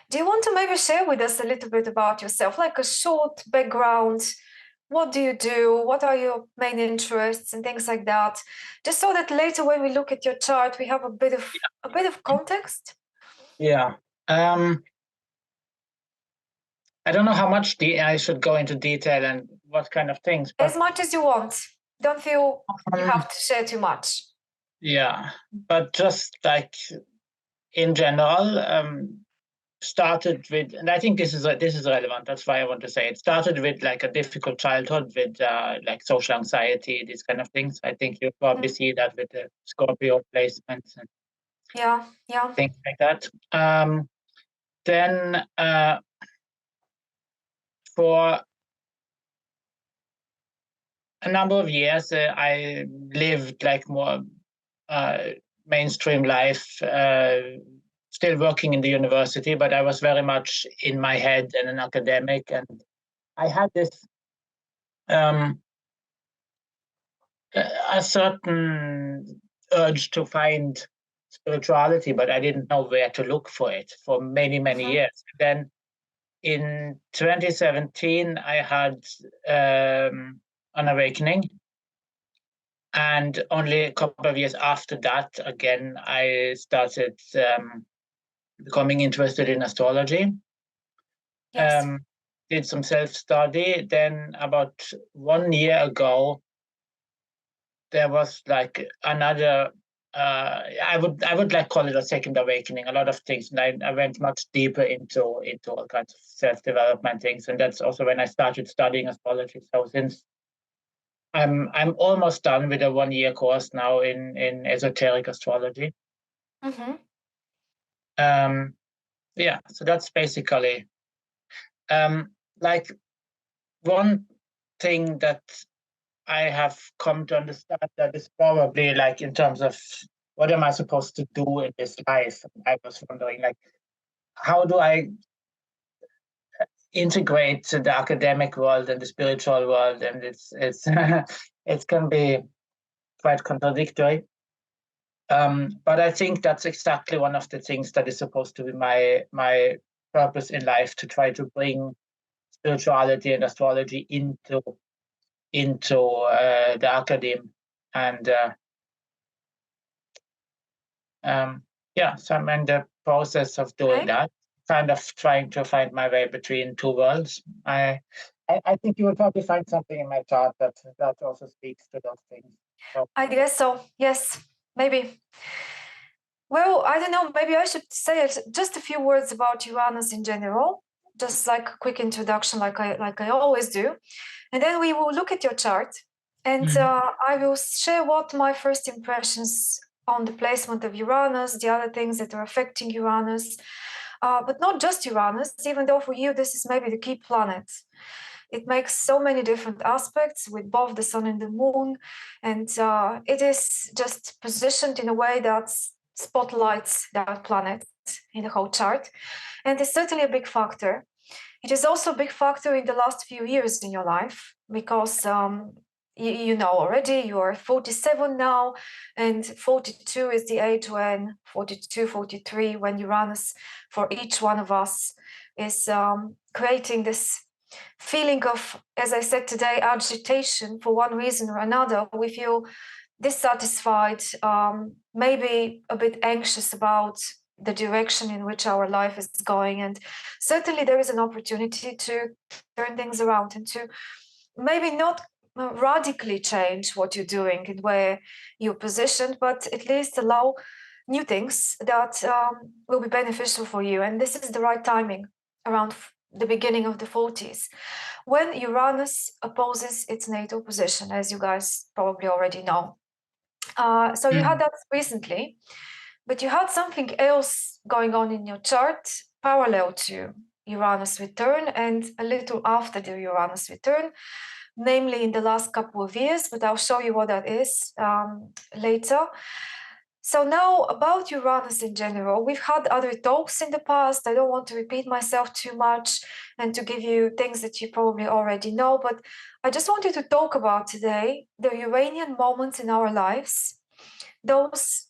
Do you want to maybe share with us a little bit about yourself, like a short background? What do you do? What are your main interests and things like that? Just so that later when we look at your chart, we have a bit of context. Yeah. I don't know how much I should go into detail and what kind of things, but As much as you want. Don't feel you um, have to share too much. yeah, but just like in general, started with, and I think this is relevant. That's why I want to say it. Started with like a difficult childhood with like social anxiety, these kind of things. I think you probably see that with the Scorpio placements and Yeah. things like that. Then for a number of years, I lived like more mainstream life, still working in the university, but I was very much in my head and an academic. And I had this um, a certain urge to find spirituality, but I didn't know where to look for it for many, many Mhm. years. Then in 2017, I had an awakening. And only a couple of years after that, again, I started becoming interested in astrology. Yes. Did some self-study. Then about 1 year ago, there was like another. I would like call it a second awakening. A lot of things, and I went much deeper into all kinds of self-development things, and that's also when I started studying astrology. So since I'm almost done with a 1 year course now in esoteric astrology. Mm-hmm. Um, yeah, so that's basically like one thing that I have come to understand that is probably like in terms of what am I supposed to do in this life? I was wondering like how do I integrate the academic world and the spiritual world, and it's it can be quite contradictory. But I think that's exactly one of the things that is supposed to be my purpose in life, to try to bring spirituality and astrology into the academy. And yeah, so I'm in the process of doing Okay. that, kind of trying to find my way between two worlds. I think you will probably find something in my chart that also speaks to those things. So, I guess so. Yes. Maybe. Well, I don't know. Maybe I should say just a few words about Uranus in general, just like a quick introduction, like I always do, and then we will look at your chart, and I will share what my first impressions on the placement of Uranus, the other things that are affecting Uranus, but not just Uranus. Even though for you this is maybe the key planet, it makes so many different aspects with both the sun and the moon, and it is just positioned in a way that spotlights that planet in the whole chart, and it's certainly a big factor. It is also a big factor in the last few years in your life because you know already you are 47 now, and 42 is the age when 42, 43, when Uranus for each one of us is creating this feeling of, as I said today, agitation for one reason or another. We feel dissatisfied, maybe a bit anxious about the direction in which our life is going. And certainly there is an opportunity to turn things around and to maybe not radically change what you're doing and where you're positioned, but at least allow new things that will be beneficial for you. And this is the right timing around the beginning of the 40s, when Uranus opposes its natal position, as you guys probably already know. So you had that recently, but you had something else going on in your chart parallel to Uranus return and a little after the Uranus return, namely in the last couple of years, but I'll show you what that is later. So now about Uranus in general, we've had other talks in the past. I don't want to repeat myself too much and to give you things that you probably already know, but I just wanted to talk about today the Uranian moments in our lives, those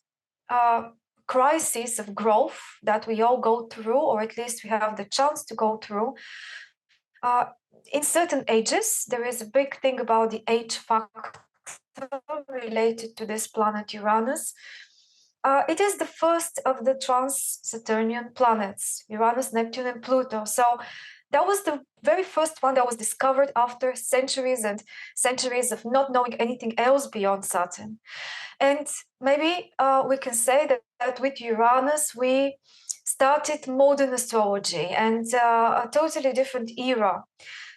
crisis of growth that we all go through, or at least we have the chance to go through. In certain ages, there is a big thing about the age factor related to this planet Uranus. It is the first of the trans-Saturnian planets, Uranus, Neptune, and Pluto. So that was the very first one that was discovered after centuries and centuries of not knowing anything else beyond Saturn. And maybe we can say that with Uranus, we started modern astrology and a totally different era,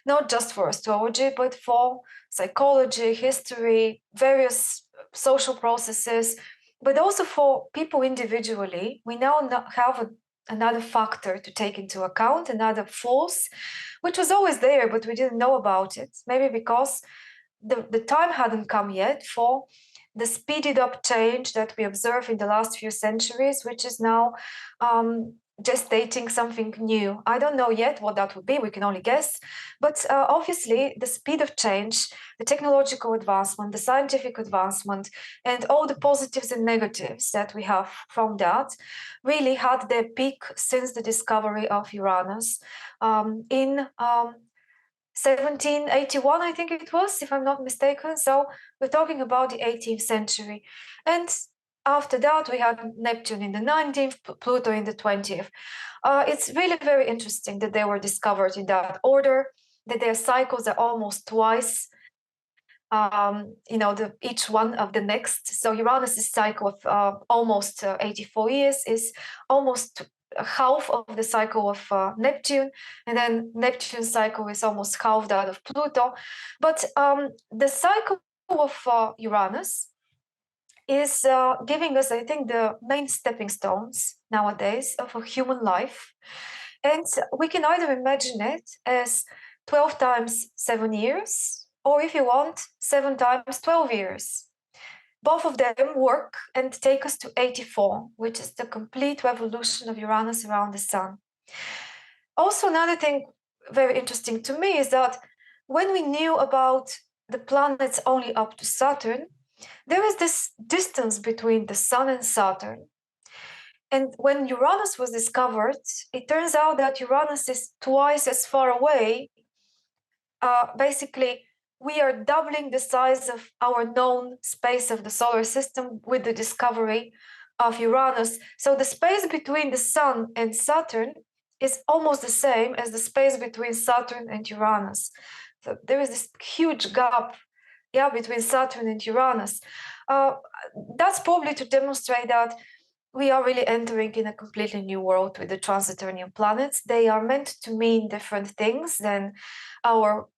not just for astrology, but for psychology, history, various social processes, but also for people individually. We now have another factor to take into account, another force, which was always there, but we didn't know about it. Maybe because the time hadn't come yet for the speeded up change that we observe in the last few centuries, which is now gestating something new. I don't know yet what that would be, we can only guess. But obviously, the speed of change, the technological advancement, the scientific advancement, and all the positives and negatives that we have from that really had their peak since the discovery of Uranus in 1781, I think it was, if I'm not mistaken. So we're talking about the 18th century. And after that, we had Neptune in the 19th, Pluto in the 20th. It's really very interesting that they were discovered in that order, that their cycles are almost twice, each one of the next. So Uranus's cycle of almost 84 years is almost half of the cycle of Neptune, and then Neptune's cycle is almost half that of Pluto. But the cycle of Uranus is giving us, I think, the main stepping stones nowadays of a human life. And we can either imagine it as 12 times 7 years, or if you want, 7 times 12 years. Both of them work and take us to 84, which is the complete revolution of Uranus around the Sun. Also, another thing very interesting to me is that when we knew about the planets only up to Saturn, there is this distance between the Sun and Saturn. And when Uranus was discovered, it turns out that Uranus is twice as far away. Basically, we are doubling the size of our known space of the solar system with the discovery of Uranus. So the space between the Sun and Saturn is almost the same as the space between Saturn and Uranus. So there is this huge gap, between Saturn and Uranus. That's probably to demonstrate that we are really entering in a completely new world with the trans-Saturnian planets. They are meant to mean different things than our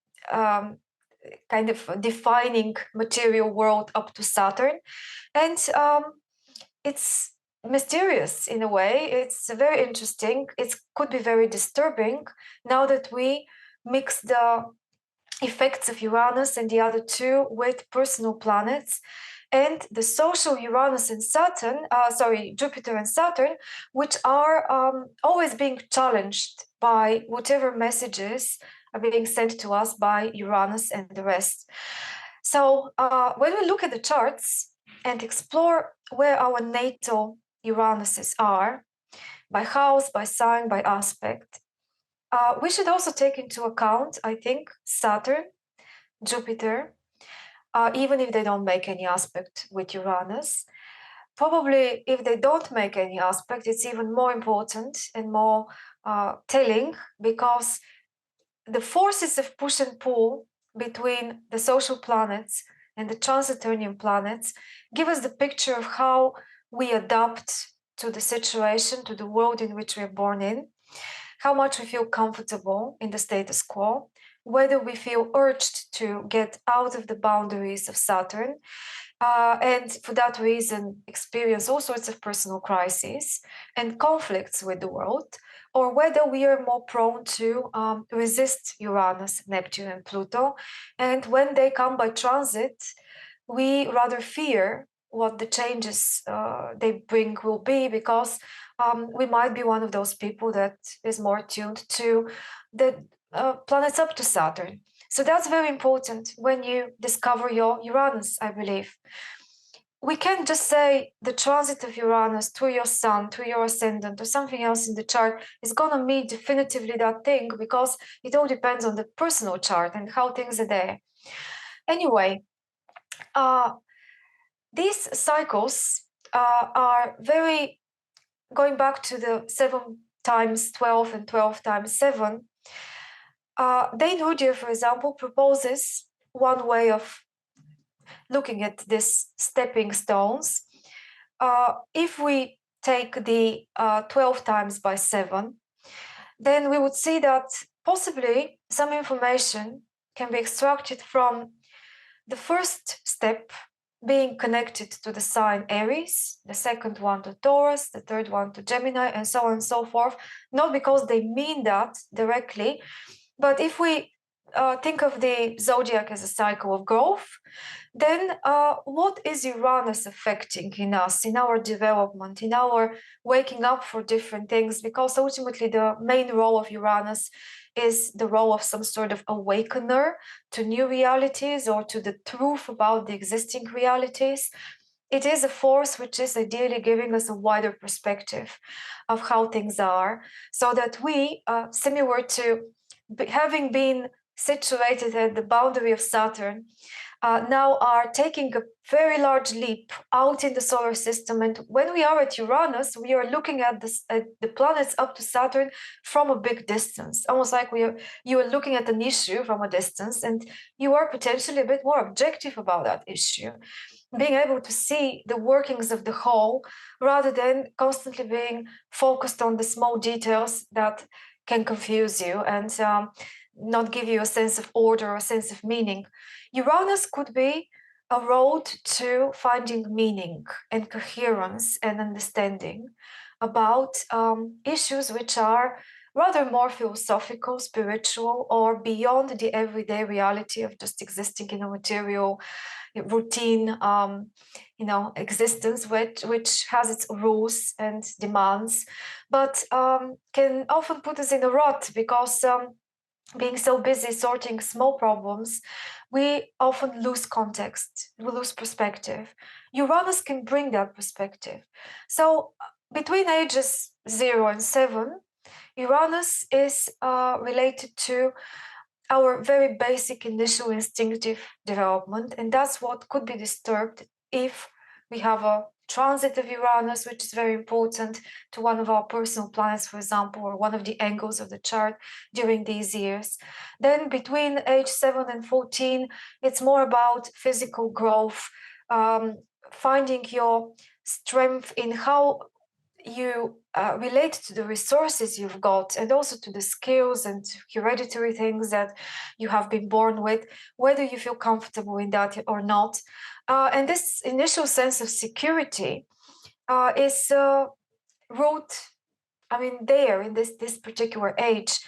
kind of defining material world up to Saturn. And it's mysterious in a way. It's very interesting. It could be very disturbing now that we mix the effects of Uranus and the other two with personal planets. And the social Uranus and Jupiter and Saturn, which are always being challenged by whatever messages are being sent to us by Uranus and the rest. So when we look at the charts and explore where our natal Uranuses are, by house, by sign, by aspect, we should also take into account, I think, Saturn, Jupiter, even if they don't make any aspect with Uranus. Probably if they don't make any aspect, it's even more important and more telling, because the forces of push and pull between the social planets and the trans-Saturnian planets give us the picture of how we adapt to the situation, to the world in which we are born in, how much we feel comfortable in the status quo, whether we feel urged to get out of the boundaries of Saturn, and for that reason experience all sorts of personal crises and conflicts with the world, or whether we are more prone to resist Uranus, Neptune, and Pluto. And when they come by transit, we rather fear what the changes they bring will be, because we might be one of those people that is more tuned to the planets up to Saturn. So that's very important when you discover your Uranus, I believe. we can't just say the transit of Uranus through your sun, through your ascendant, or something else in the chart is going to mean definitively that thing, because it all depends on the personal chart and how things are there. Anyway, these cycles are very, going back to the 7 times 12 and 12 times 7. Dane Rudhyar, for example, proposes one way of looking at these stepping stones. If we take the 12 times by 7, then we would see that possibly some information can be extracted from the first step being connected to the sign Aries, the second one to Taurus, the third one to Gemini, and so on and so forth, not because they mean that directly, but if we think of the zodiac as a cycle of growth, then what is Uranus affecting in us, in our development, in our waking up for different things? Because ultimately the main role of Uranus is the role of some sort of awakener to new realities or to the truth about the existing realities. It is a force which is ideally giving us a wider perspective of how things are, so that we, similar to having been situated at the boundary of Saturn, now are taking a very large leap out in the solar system. And when we are at Uranus, we are looking at the planets up to Saturn from a big distance, almost like you are looking at an issue from a distance, and you are potentially a bit more objective about that issue, being able to see the workings of the whole rather than constantly being focused on the small details that can confuse you and not give you a sense of order or a sense of meaning. Uranus could be a road to finding meaning and coherence and understanding about issues which are rather more philosophical, spiritual, or beyond the everyday reality of just existing in a material, routine, existence, which has its rules and demands, but can often put us in a rut because being so busy sorting small problems, we often lose context, we lose perspective. Uranus can bring that perspective. So between ages 0 and 7, Uranus is related to our very basic initial instinctive development, and that's what could be disturbed if we have a transit of Uranus, which is very important to one of our personal planets, for example, or one of the angles of the chart during these years. Then between age 7 and 14, it's more about physical growth, finding your strength in how you relate to the resources you've got, and also to the skills and hereditary things that you have been born with, whether you feel comfortable in that or not. And this initial sense of security is rooted, there in this particular age.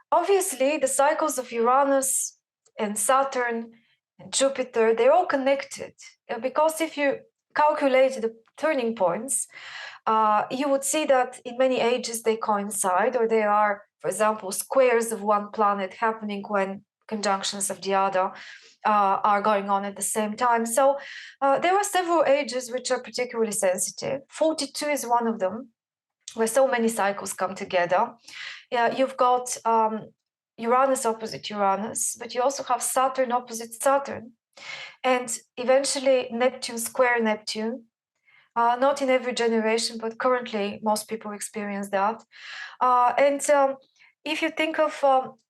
Obviously, the cycles of Uranus and Saturn and Jupiter, they're all connected, because if you calculate the turning points, you would see that in many ages they coincide, or they are, for example, squares of one planet happening when conjunctions of the other are going on at the same time. So there are several ages which are particularly sensitive. 42 is one of them, where so many cycles come together. You've got Uranus opposite Uranus, but you also have Saturn opposite Saturn, and eventually Neptune square Neptune. Not in every generation, but currently most people experience that. And if you think of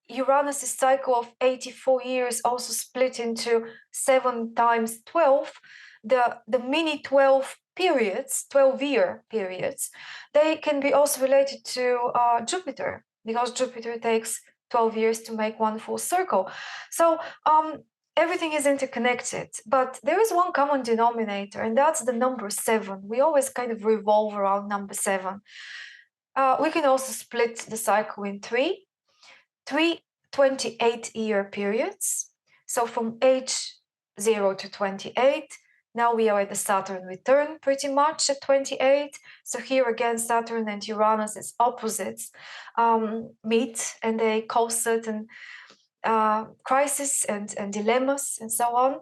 Uranus' cycle of 84 years, also split into 7 times 12, the mini 12 periods, 12-year periods, they can be also related to Jupiter, because Jupiter takes 12 years to make one full circle. So everything is interconnected, but there is one common denominator, and that's the number 7. We always kind of revolve around number 7. We can also split the cycle in three 28-year periods. So from age 0 to 28, now we are at the Saturn return pretty much at 28. So here again, Saturn and Uranus as opposites meet, and they cause certain crisis and dilemmas and so on.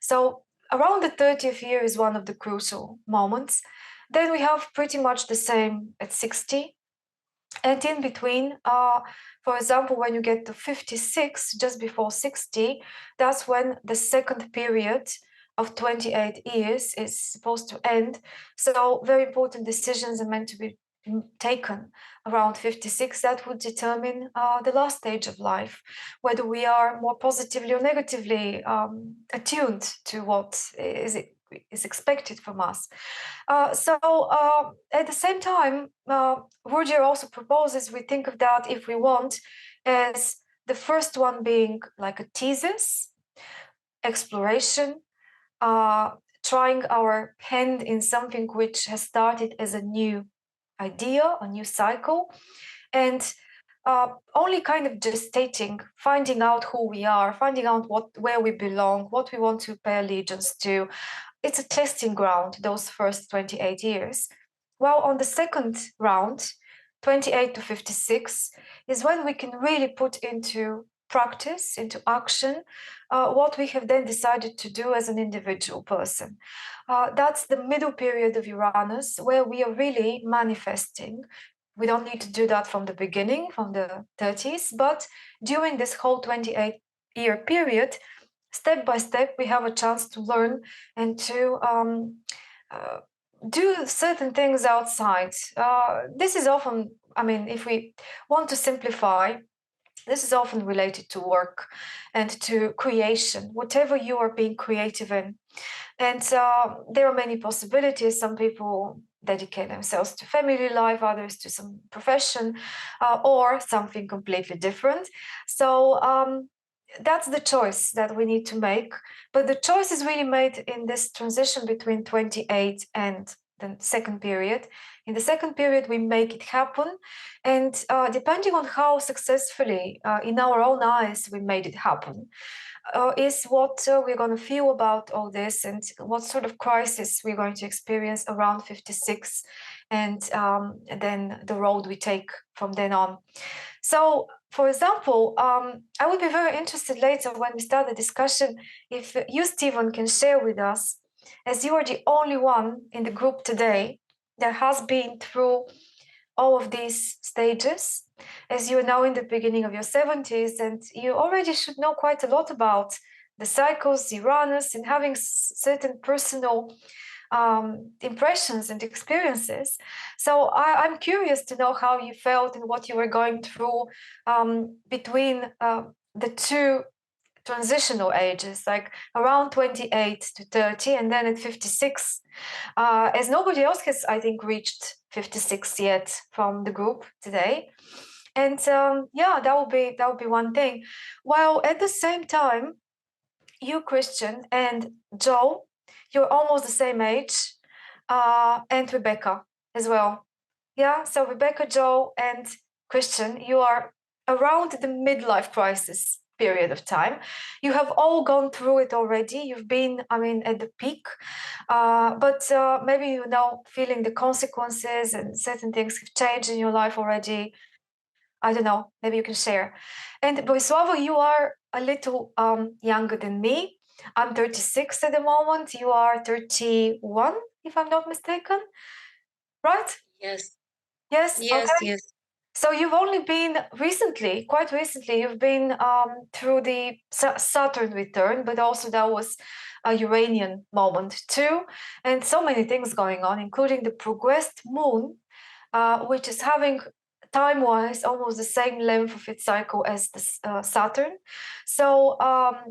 So around the 30th year is one of the crucial moments. Then we have pretty much the same at 60. And in between, for example, when you get to 56, just before 60, that's when the second period of 28 years is supposed to end. So very important decisions are meant to be taken around 56 that would determine the last stage of life, whether we are more positively or negatively attuned to what is expected from us. At the same time, Roger also proposes we think of that, if we want, as the first one being like a thesis, exploration, trying our hand in something which has started as a new idea, a new cycle, and only kind of gestating, finding out who we are, finding out where we belong, what we want to pay allegiance to. It's a testing ground, those first 28 years. While on the second round, 28 to 56, is when we can really put into practice, into action, what we have then decided to do as an individual person. That's the middle period of Uranus, where we are really manifesting. We don't need to do that from the beginning, from the 30s, but during this whole 28-year period, step by step, we have a chance to learn and to do certain things outside. This is often, if we want to simplify, this is often related to work and to creation, whatever you are being creative in. And there are many possibilities. Some people dedicate themselves to family life, others to some profession, or something completely different. So that's the choice that we need to make. But the choice is really made in this transition between 28 and the second period. In the second period, we make it happen. And depending on how successfully, in our own eyes, we made it happen, is what we're going to feel about all this, and what sort of crisis we're going to experience around 56, and then the road we take from then on. So, for example, I would be very interested later when we start the discussion if you, Stephen, can share with us, as you are the only one in the group today that has been through all of these stages, as you are now in the beginning of your 70s, and you already should know quite a lot about the cycles, Uranus, and having certain personal impressions and experiences. So I'm curious to know how you felt and what you were going through between the two transitional ages, like around 28 to 30, and then at 56, as nobody else has, I think, reached 56 yet from the group today. And that would be one thing. While at the same time, you, Christian, and Joe, you're almost the same age, and Rebecca as well. Yeah, so Rebecca, Joe, and Christian, you are around the midlife crisis period of time. You have all gone through it already. You've been, at the peak, but maybe you're now feeling the consequences, and certain things have changed in your life already. I don't know, maybe you can share. And Boriswava, you are a little younger than me. I'm 36 at the moment. You are 31, if I'm not mistaken, right? Yes. Yes. Yes. Okay. Yes. So you've only been recently, quite recently, you've been through the Saturn return, but also that was a Uranian moment too, and so many things going on, including the progressed moon, which is having time-wise almost the same length of its cycle as the Saturn. So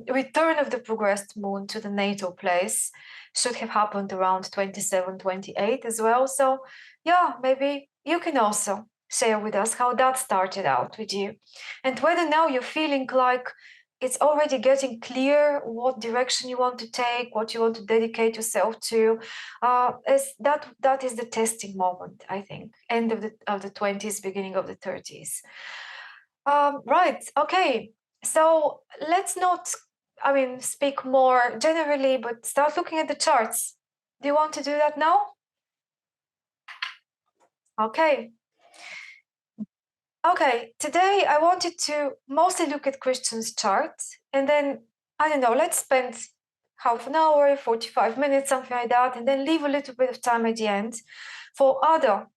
return of the progressed moon to the natal place should have happened around 27, 28 as well. So yeah, maybe you can also share with us how that started out with you, and whether now you're feeling like it's already getting clear what direction you want to take, what you want to dedicate yourself to. As that is the testing moment, I think, end of the 20s, beginning of the 30s. Right. Okay. So let's not, speak more generally, but start looking at the charts. Do you want to do that now? Okay. Okay, today I wanted to mostly look at Christian's chart, and then, I don't know, let's spend half an hour, 45 minutes, something like that, and then leave a little bit of time at the end for other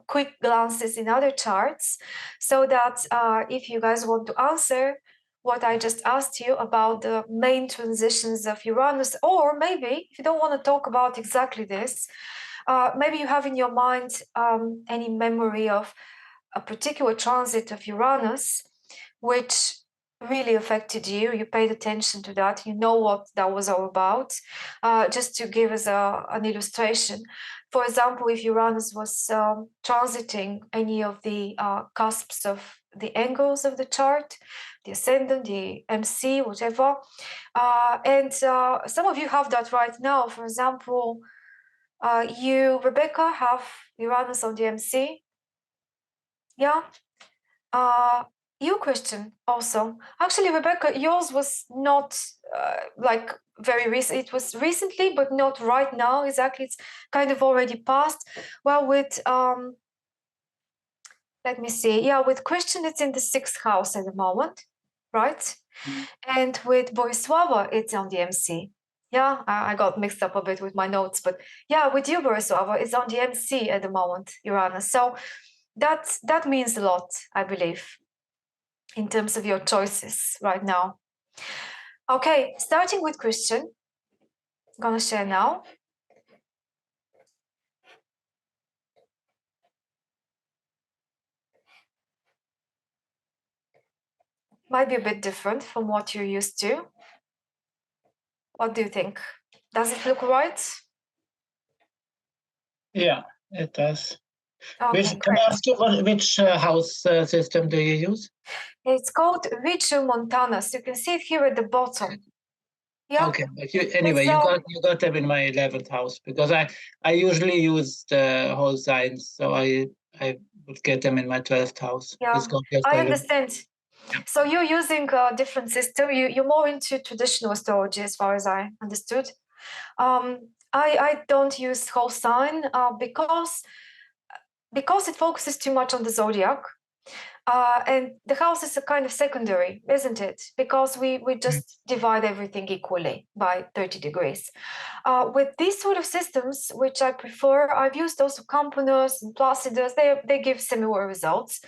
quick glances in other charts, so that if you guys want to answer what I just asked you about the main transitions of Uranus, or maybe if you don't want to talk about exactly this, maybe you have in your mind any memory of a particular transit of Uranus, which really affected you. You paid attention to that. You know what that was all about. Just to give us an illustration, for example, if Uranus was transiting any of the cusps of the angles of the chart, the ascendant, the MC, whatever, and some of you have that right now. For example, you, Rebecca, have Uranus on the MC. Yeah. You, Christian, also. Actually, Rebecca, yours was not like very recent. It was recently, but not right now. Exactly, it's kind of already passed. Well, with let me see. Yeah, with Christian, it's in the 6th house at the moment, right? And with Boriswava, it's on the MC. Yeah, I got mixed up a bit with my notes, but yeah, with you, Boriswava, it's on the MC at the moment, Uranus. So that means a lot, I believe, in terms of your choices right now. Okay, starting with Christian, I'm gonna share now. Might be a bit different from what you're used to. What do you think? Does it look right? Yeah, it does. Okay, Can I great. ask you which house system do you use? It's called Vichu Montanus. You can see it here at the bottom. Yeah. Okay, but anyway, you got them in my 11th house, because I usually use the whole signs, so I would get them in my 12th house. Yeah, I understand. Yeah. So you're using a different system. You're more into traditional astrology, as far as I understood. I don't use whole sign because it focuses too much on the zodiac. And the houses are kind of secondary, isn't it? Because we just divide everything equally by 30 degrees. With these sort of systems, which I prefer, I've used also Campanus and Placidus. They give similar results,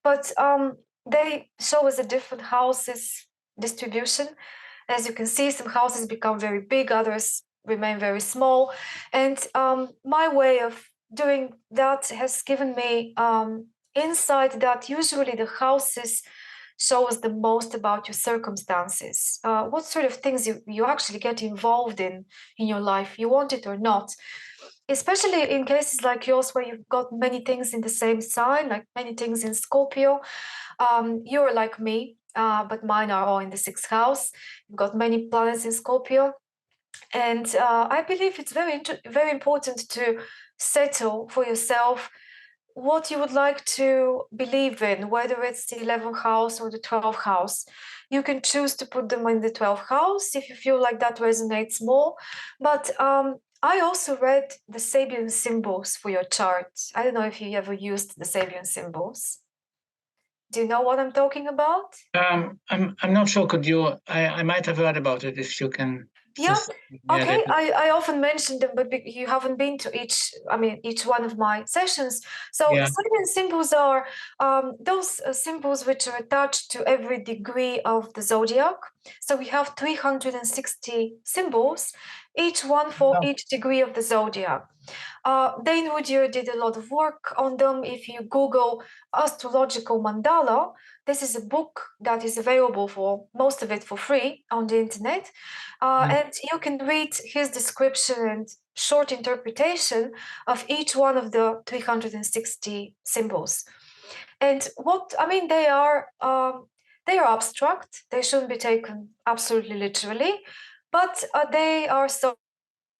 but they show us a different houses distribution. As you can see, some houses become very big, others remain very small. And my way of doing that has given me insight that usually the houses show us the most about your circumstances, what sort of things you actually get involved in your life, you want it or not. Especially in cases like yours, where you've got many things in the same sign, like many things in Scorpio. You're like me, but mine are all in the 6th house. You've got many planets in Scorpio. And I believe it's very important to settle for yourself what you would like to believe in, whether it's the 11th house or the 12th house. You can choose to put them in the 12th house if you feel like that resonates more. But I also read the Sabian symbols for your chart. I don't know if you ever used the Sabian symbols. Do you know what I'm talking about? I'm not sure. Could you? I might have heard about it. If you can. Yeah. Okay. I often mention them, but you haven't been to each one of my sessions. So Yeah. Sabian symbols are those symbols which are attached to every degree of the zodiac. So we have 360 symbols, each one for each degree of the zodiac. Dane Woodyer did a lot of work on them. If you Google astrological mandala, this is a book that is available for most of it for free on the internet. And you can read his description and short interpretation of each one of the 360 symbols. And they are abstract. They shouldn't be taken absolutely literally, but they are so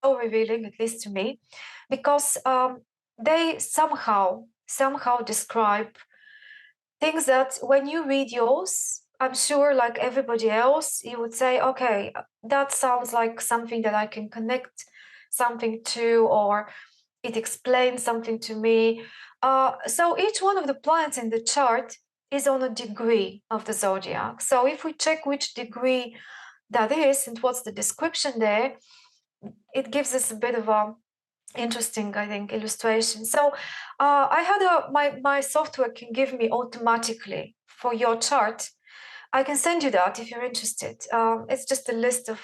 revealing, at least to me, because they somehow describe things that when you read yours, I'm sure, like everybody else, you would say, okay, that sounds like something that I can connect something to, or it explains something to me. So each one of the planets in the chart is on a degree of the zodiac. So if we check which degree that is and what's the description there, it gives us a bit of a interesting, I think, illustration. So I had my software can give me automatically for your chart. I can send you that if you're interested. It's just a list of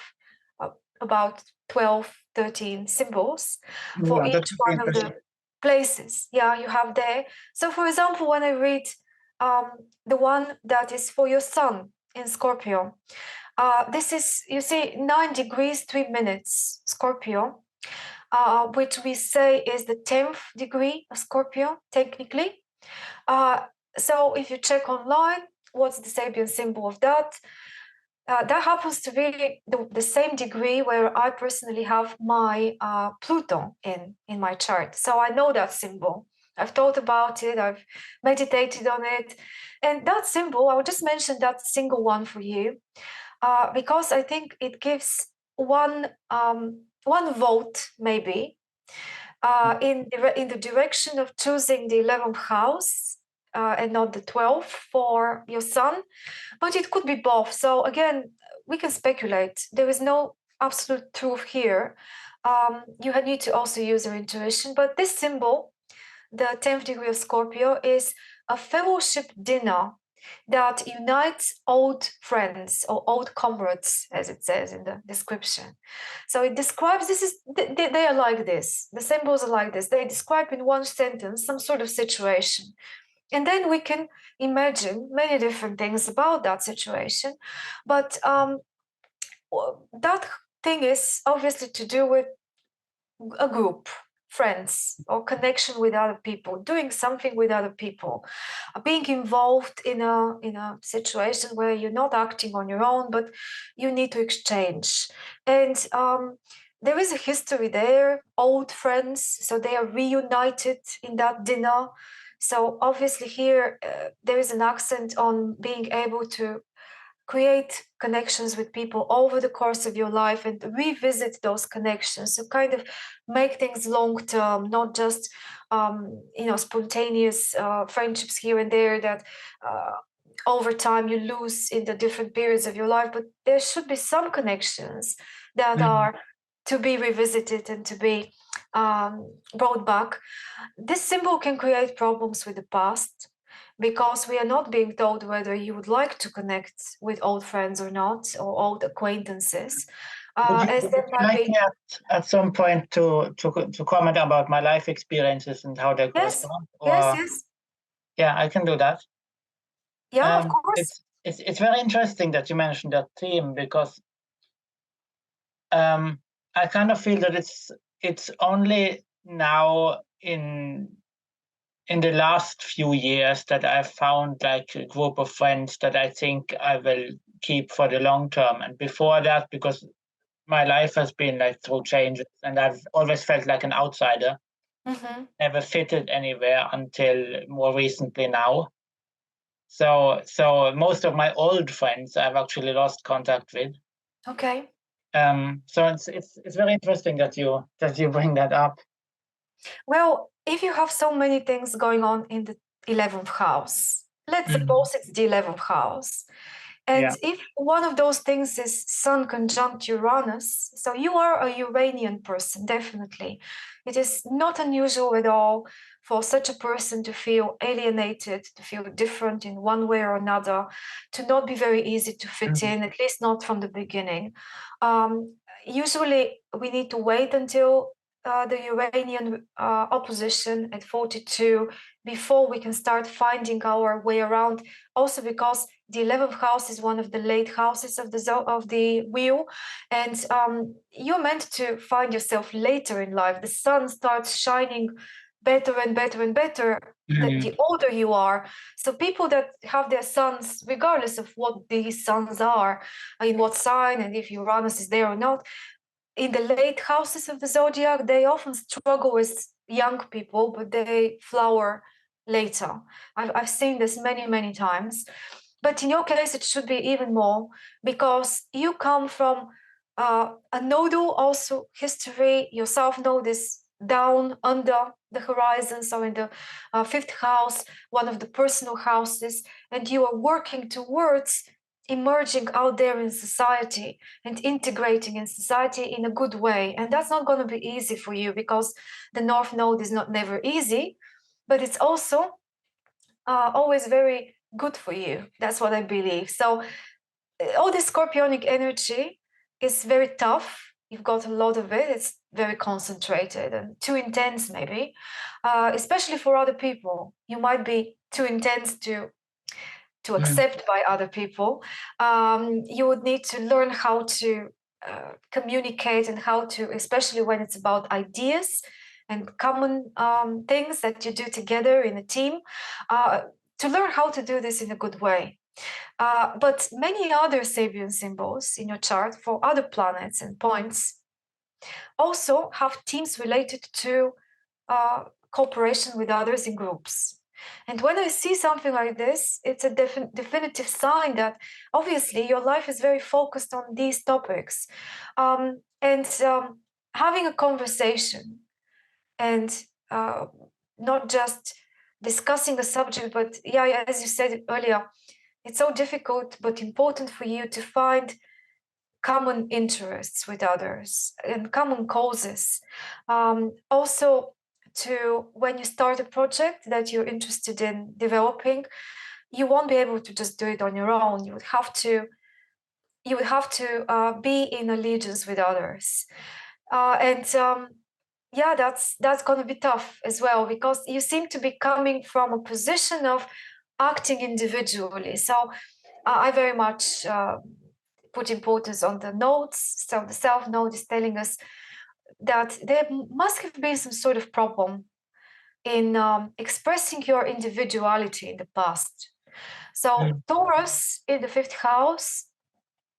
about 12, 13 symbols for Yeah, that each would be one of interesting. the places. Yeah, you have there. So, for example, when I read the one that is for your sun in Scorpio, this is, you see, 9 degrees, 3 minutes, Scorpio, which we say is the 10th degree of Scorpio, technically. So if you check online, what's the Sabian symbol of that? That happens to be the same degree where I personally have my Pluto in my chart. So I know that symbol. I've thought about it, I've meditated on it. And that symbol, I will just mention that single one for you, because I think it gives one vote, maybe, in the direction of choosing the 11th house and not the 12th for your sun, but it could be both. So again, we can speculate. There is no absolute truth here. You need to also use your intuition, but this symbol, the 10th degree of Scorpio, is a fellowship dinner that unites old friends or old comrades, as it says in the description. So it describes this is they are like this. The symbols are like this. They describe in one sentence some sort of situation, and then we can imagine many different things about that situation. But that thing is obviously to do with a group, friends, or connection with other people, doing something with other people, being involved in a situation where you're not acting on your own, but you need to exchange. And there is a history there, old friends, so they are reunited in that dinner. So obviously here there is an accent on being able to create connections with people over the course of your life and revisit those connections, so kind of make things long term, not just spontaneous friendships here and there that over time you lose in the different periods of your life. But there should be some connections that are to be revisited and to be brought back. This symbol can create problems with the past because we are not being told whether you would like to connect with old friends or not, or old acquaintances. As Would there you might like be. me at some point to comment about my life experiences and how they Yes, correspond? yes, Or yes. yeah, I can do that. Yeah, of course. It's very interesting that you mentioned that theme, because I kind of feel that it's only now in the last few years that I've found like a group of friends that I think I will keep for the long term. And before that, because my life has been like through changes, and I've always felt like an outsider, Hmm. never fitted anywhere until more recently now. So most of my old friends I've actually lost contact with. Okay. So it's very interesting that you bring that up. Well, if you have so many things going on in the 11th house, let's Mhm. suppose it's the 11th house. And Yeah. if one of those things is Sun conjunct Uranus, so you are a Uranian person, definitely. It is not unusual at all for such a person to feel alienated, to feel different in one way or another, to not be very easy to fit Mhm. in, at least not from the beginning. Usually, we need to wait until the Uranian opposition at 42 before we can start finding our way around. Also, because the 11th house is one of the late houses of the wheel, and you're meant to find yourself later in life. The sun starts shining better and better and better the Mhm. older you are. So people that have their suns, regardless of what these suns are, in what sign, and if Uranus is there or not, in the late houses of the zodiac, they often struggle with young people, but they flower later. I've seen this many, many times. But in your case, it should be even more because you come from a nodal also history. Your south node is down under the horizon, so in the fifth house, one of the personal houses, and you are working towards emerging out there in society and integrating in society in a good way. And that's not going to be easy for you, because the North Node is not never easy, but it's also always very good for you. That's what I believe. So all this Scorpionic energy is very tough. You've got a lot of it. It's very concentrated and too intense, maybe, especially for other people. You might be too intense to accept by other people. You would need to learn how to communicate, and how to, especially when it's about ideas and common things that you do together in a team, to learn how to do this in a good way. But many other Sabian symbols in your chart for other planets and points also have themes related to cooperation with others in groups. And when I see something like this, it's a definitive sign that obviously your life is very focused on these topics. Having a conversation and not just discussing a subject, but yeah, as you said earlier, it's so difficult but important for you to find common interests with others and common causes. Also, to when you start a project that you're interested in developing, you won't be able to just do it on your own. You would have to be in allegiance with others, yeah, that's going to be tough as well, because you seem to be coming from a position of acting individually. So I very much put importance on the nodes. So the South Node is telling us that there must have been some sort of problem in expressing your individuality in the past. So Taurus in the 5th house,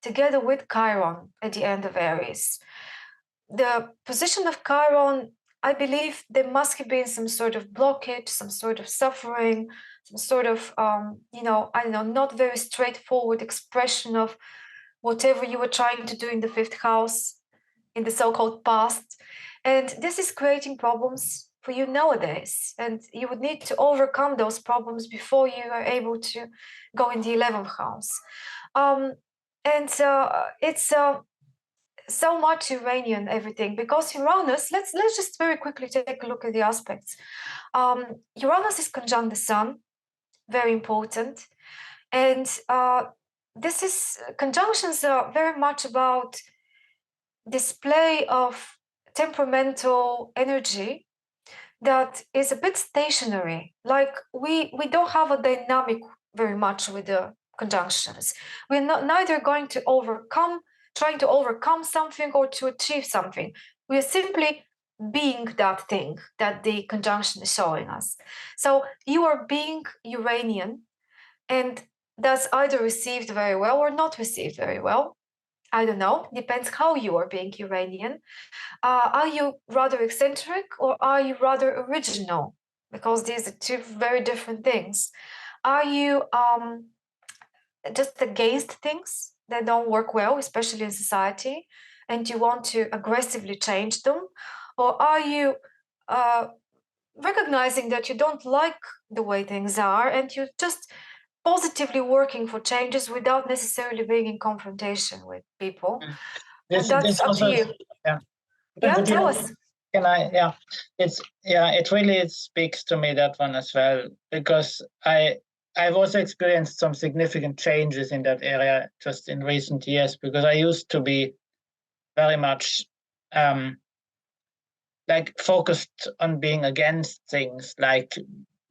together with Chiron at the end of Aries. The position of Chiron, I believe there must have been some sort of blockage, some sort of suffering, some sort of, I don't know, not very straightforward expression of whatever you were trying to do in the 5th house, in the so-called past. And this is creating problems for you nowadays. And you would need to overcome those problems before you are able to go in the 11th house. It's so much Iranian everything, because Uranus, let's just very quickly take a look at the aspects. Uranus is conjunct the Sun, very important. And this is conjunctions are very much about display of temperamental energy that is a bit stationary. Like we don't have a dynamic very much with the conjunctions. We're not neither going to trying to overcome something or to achieve something. We are simply being that thing that the conjunction is showing us. So you are being Uranian, and that's either received very well or not received very well. I don't know, depends how you are being Uranian. Are you rather eccentric, or are you rather original? Because these are two very different things. Are you just against things that don't work well, especially in society, and you want to aggressively change them? Or are you recognizing that you don't like the way things are, and you're just positively working for changes without necessarily being in confrontation with people? That's up to you. Yeah. Yeah, tell us. Can I? Yeah, it really speaks to me, that one as well, because I've also experienced some significant changes in that area just in recent years, because I used to be very much like focused on being against things, like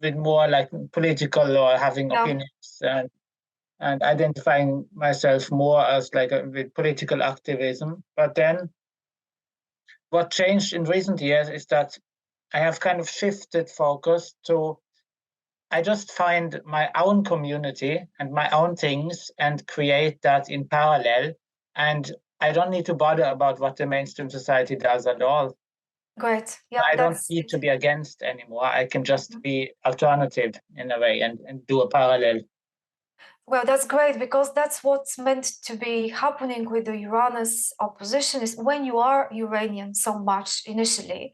with more like political or having opinions, and identifying myself more as like with political activism. But then what changed in recent years is that I have kind of shifted focus to, I just find my own community and my own things and create that in parallel. And I don't need to bother about what the mainstream society does at all. Great. Yeah, I don't need to be against anymore. I can just be alternative in a way and do a parallel. Well, that's great, because that's what's meant to be happening with the Uranus opposition, is when you are Uranian so much initially.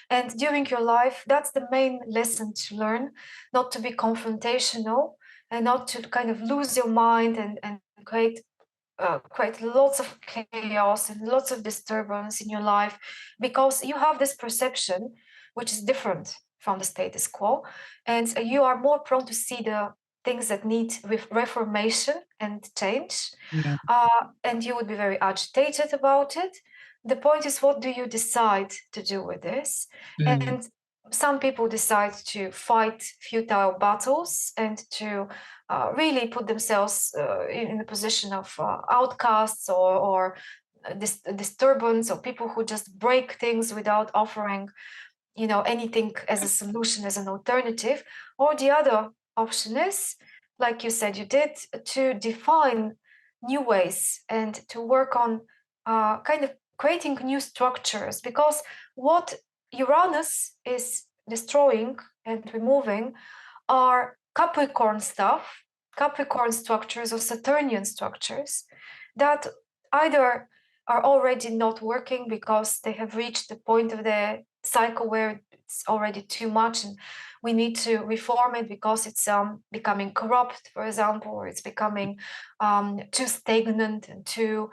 And during your life, that's the main lesson to learn, not to be confrontational and not to kind of lose your mind and create lots of chaos and lots of disturbance in your life, because you have this perception which is different from the status quo, and you are more prone to see the things that need reformation and change, Mm. and you would be very agitated about it. The point is, what do you decide to do with this? Mm. And some people decide to fight futile battles and to really put themselves in a position of outcasts or disturbance, or people who just break things without offering anything as a solution, as an alternative. Or the other option is, like you said you did, to define new ways and to work on kind of creating new structures, because what Uranus is destroying and removing are Capricorn stuff, Capricorn structures or Saturnian structures that either are already not working because they have reached the point of their cycle where it's already too much and we need to reform it because it's becoming corrupt, for example, or it's becoming too stagnant and too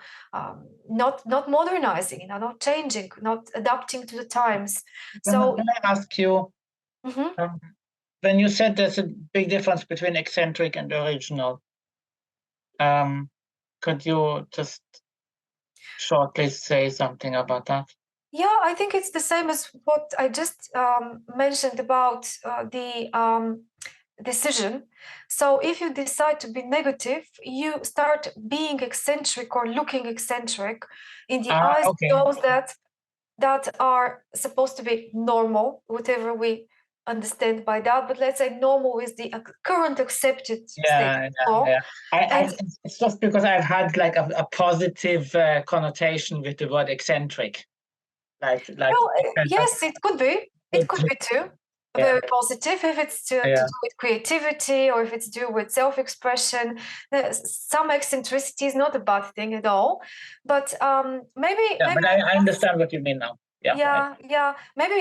not modernizing, not changing, not adapting to the times. So Can I ask you, mhm. when you said there's a big difference between eccentric and original, could you just shortly say something about that? Yeah, I think it's the same as what I just mentioned about the decision. So if you decide to be negative, you start being eccentric or looking eccentric in the eyes of Okay. those that are supposed to be normal, whatever we understand by that. But let's say normal is the current accepted state Yeah, of law. yeah. And It's just because I've had like a positive connotation with the word eccentric, like well, yes, it could be. It could be too. yeah, Very positive if it's to yeah, do with creativity or if it's to do with self-expression. Some eccentricity is not a bad thing at all. But maybe yeah. maybe But I understand what you mean now. Yeah, yeah, maybe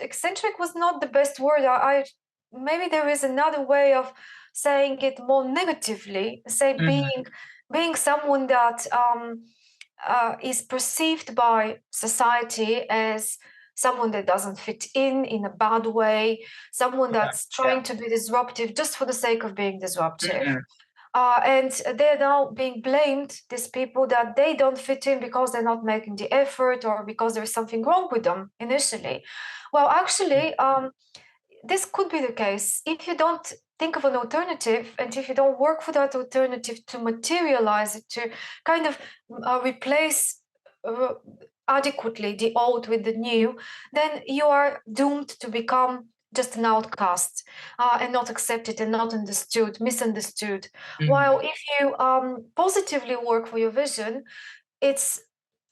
eccentric was not the best word. I maybe there is another way of saying it more negatively. Say Mhm. being someone that is perceived by society as someone that doesn't fit in a bad way, someone Yeah, that's yeah. trying to be disruptive just for the sake of being disruptive. Mhm. And they're now being blamed, these people, that they don't fit in because they're not making the effort or because there's something wrong with them initially. Well, actually, this could be the case if you don't think of an alternative and if you don't work for that alternative to materialize it, to kind of replace uh, adequately the old with the new, then you are doomed to become just an outcast and not accepted and not understood, misunderstood. Mhm. While if you positively work for your vision, it's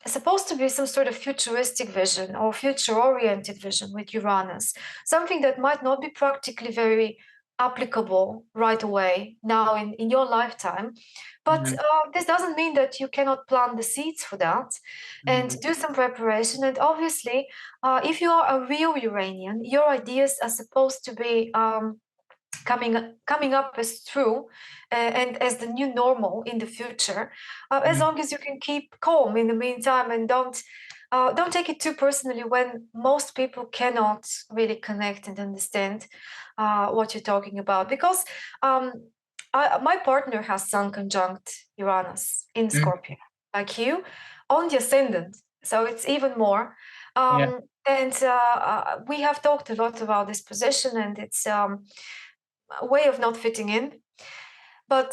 supposed to be some sort of futuristic vision or future oriented vision with Uranus, something that might not be practically very applicable right away now in your lifetime. But Mhm. this doesn't mean that you cannot plant the seeds for that and Mhm. do some preparation. And obviously, if you are a real Uranian, your ideas are supposed to be coming up as true and as the new normal in the future, as Mhm. long as you can keep calm in the meantime and don't take it too personally when most people cannot really connect and understand what you're talking about, because my partner has Sun conjunct Uranus in Mhm. Scorpio, like you, on the ascendant, so it's even more. Yeah. And we have talked a lot about this position, and it's a way of not fitting in. But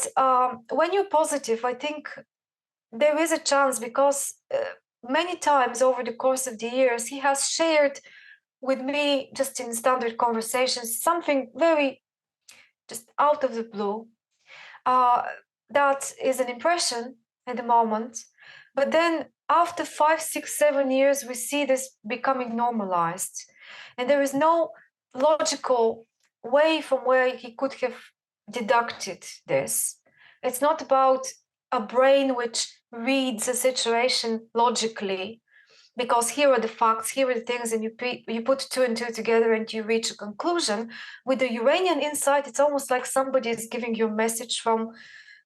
when you're positive, I think there is a chance, because many times over the course of the years, he has shared with me, just in standard conversations, something very just out of the blue. Uh, that is an impression at the moment. But then after 5, 6, 7 years, we see this becoming normalized. And there is no logical way from where he could have deducted this. It's not about a brain which reads a situation logically, because here are the facts, here are the things, and you put two and two together and you reach a conclusion. With the Uranian insight, it's almost like somebody is giving you a message from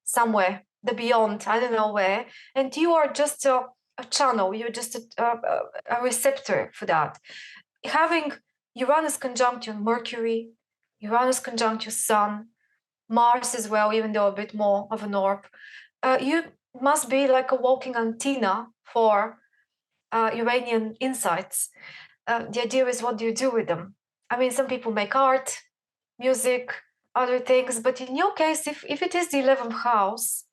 somewhere, the beyond, I don't know where, and you are just a channel, you're just a receptor for that. Having Uranus conjunct your Mercury, Uranus conjunct your Sun, Mars as well, even though a bit more of an orb, you must be like a walking antenna for Uranian insights. The idea is, what do you do with them? I mean, some people make art, music, other things, but in your case, if it is the 11th house,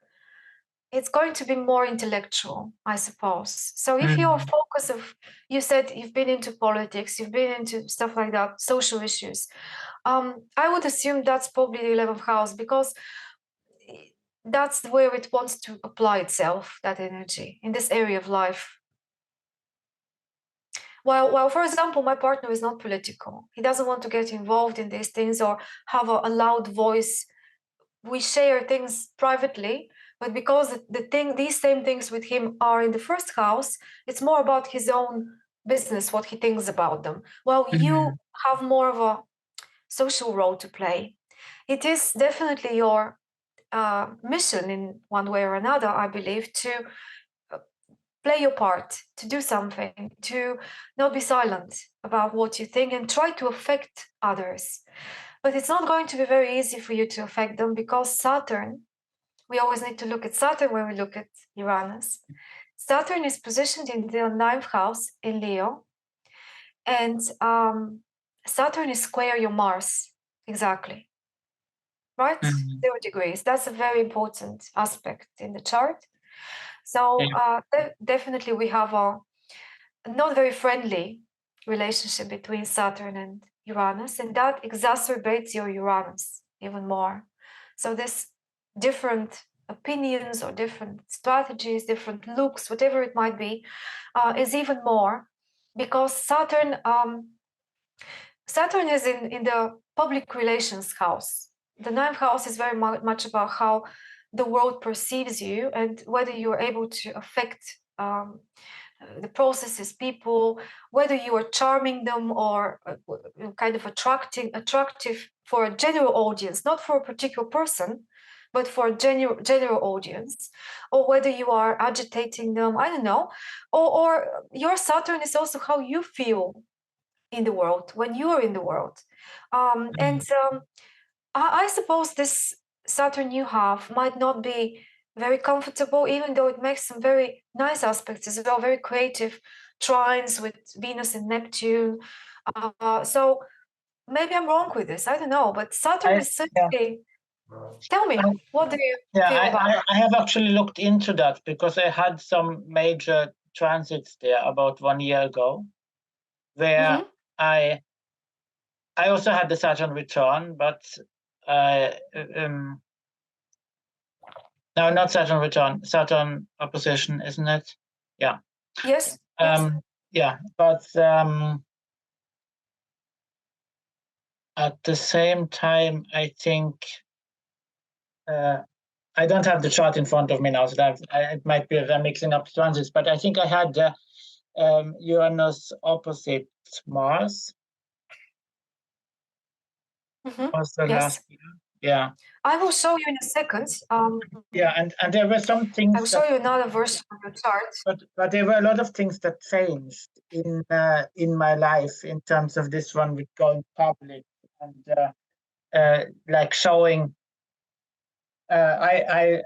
it's going to be more intellectual, I suppose. So if your focus of, you said you've been into politics, you've been into stuff like that, social issues, I would assume that's probably the 11th house, because that's where it wants to apply itself, that energy, in this area of life. Well, for example, my partner is not political. He doesn't want to get involved in these things or have a loud voice. We share things privately, but because these same things with him are in the first house, it's more about his own business, what he thinks about them. Well, you have more of a social role to play. It is definitely your mission in one way or another, I believe, to play your part, to do something, to not be silent about what you think and try to affect others. But it's not going to be very easy for you to affect them, because Saturn, we always need to look at Saturn when we look at Uranus. Saturn is positioned in the 9th house in Leo, and Saturn is square your Mars, exactly, right? 0 degrees. That's a very important aspect in the chart. So definitely we have a not very friendly relationship between Saturn and Uranus, and that exacerbates your Uranus even more. So there's different opinions or different strategies, different looks, whatever it might be, is even more, because Saturn is in the public relations house. The 9th house is very much about how the world perceives you and whether you're able to affect the processes, people, whether you are charming them or kind of attractive for a general audience, not for a particular person, but for a general audience, or whether you are agitating them, I don't know, or your Saturn is also how you feel in the world when you are in the world. I suppose this Saturn you have might not be very comfortable, even though it makes some very nice aspects as well, very creative trines with Venus and Neptune. So maybe I'm wrong with this, I don't know, but Saturn is certainly. Tell me, what do you feel about it? I have actually looked into that, because I had some major transits there about 1 year ago, where I also had the Saturn return, but no, not Saturn return, Saturn opposition, isn't it? Yeah. Yes. Yeah, but at the same time, I think I don't have the chart in front of me now, so it might be that I'm mixing up transits, but I think I had Uranus opposite Mars. Also last year. Yeah. I will show you in a second. Yeah, and there were some things. I will show you another version of your chart. But there were a lot of things that changed in my life in terms of this one with going public and like showing. I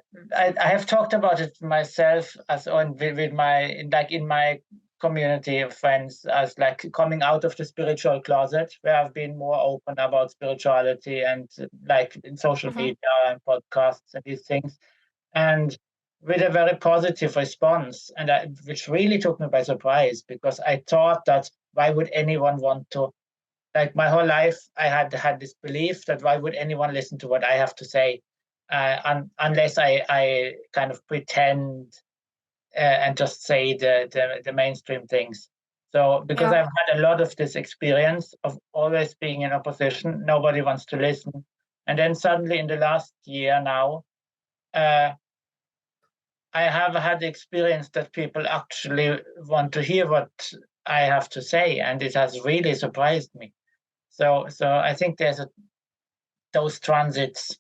have talked about it myself as on with my, like, in my community of friends, as like coming out of the spiritual closet, where I've been more open about spirituality and like in social media and podcasts and these things, and with a very positive response, and which really took me by surprise, because I thought that why would anyone want to, like, my whole life I had this belief that why would anyone listen to what I have to say, unless I kind of pretend and just say the mainstream things. So because I've had a lot of this experience of always being in opposition, nobody wants to listen, and then suddenly in the last year now, I have had the experience that people actually want to hear what I have to say, and it has really surprised me. So I think there's those transits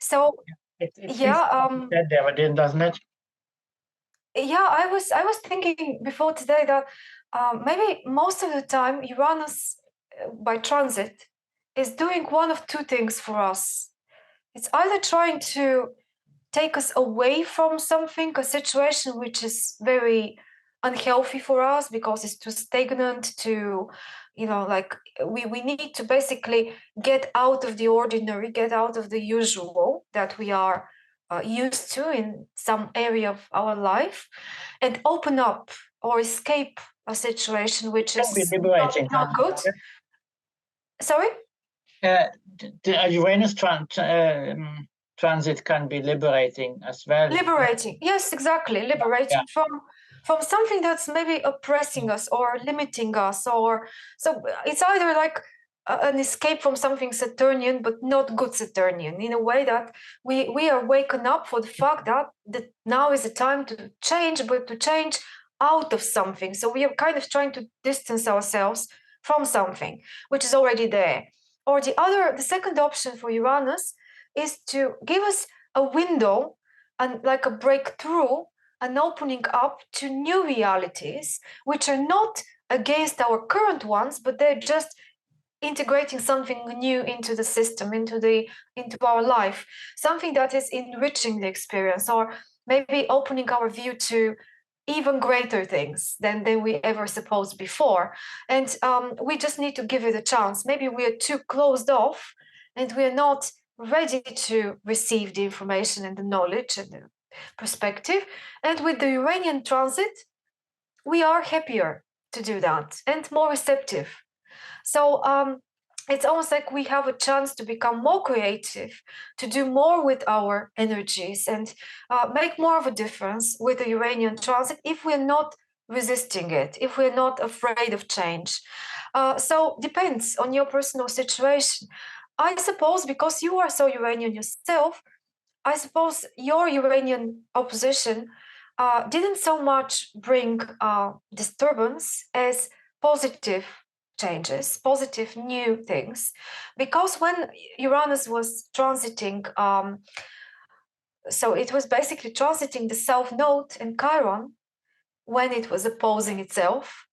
So it yeah, feels that there, doesn't it? yeah, I was thinking before today that maybe most of the time Uranus by transit is doing one of two things for us. It's either trying to take us away from something, a situation which is very unhealthy for us because it's too stagnant, to, like we need to basically get out of the ordinary, get out of the usual that we are used to in some area of our life, and open up or escape a situation which Can be is liberating. not good. Sorry? The Uranus transit can be liberating as well. Liberating, yes, exactly. Liberating from something that's maybe oppressing us or limiting us, or so it's either like an escape from something Saturnian, but not good Saturnian, in a way that we are waken up for the fact that now is the time to change, but to change out of something. So we are kind of trying to distance ourselves from something which is already there. Or the second option for Uranus is to give us a window and like a breakthrough, an opening up to new realities which are not against our current ones, but they're just integrating something new into the system, into our life, something that is enriching the experience, or maybe opening our view to even greater things than we ever supposed before. And we just need to give it a chance. Maybe we are too closed off and we are not ready to receive the information and the knowledge and the perspective. And with the Uranian transit, we are happier to do that and more receptive. So it's almost like we have a chance to become more creative, to do more with our energies, and make more of a difference with the Uranian transit if we're not resisting it, if we're not afraid of change. So depends on your personal situation. I suppose because you are so Uranian yourself, I suppose your Uranian opposition didn't so much bring disturbance as positive changes, positive new things. Because when Uranus was transiting, so it was basically transiting the South Node and Chiron when it was opposing itself.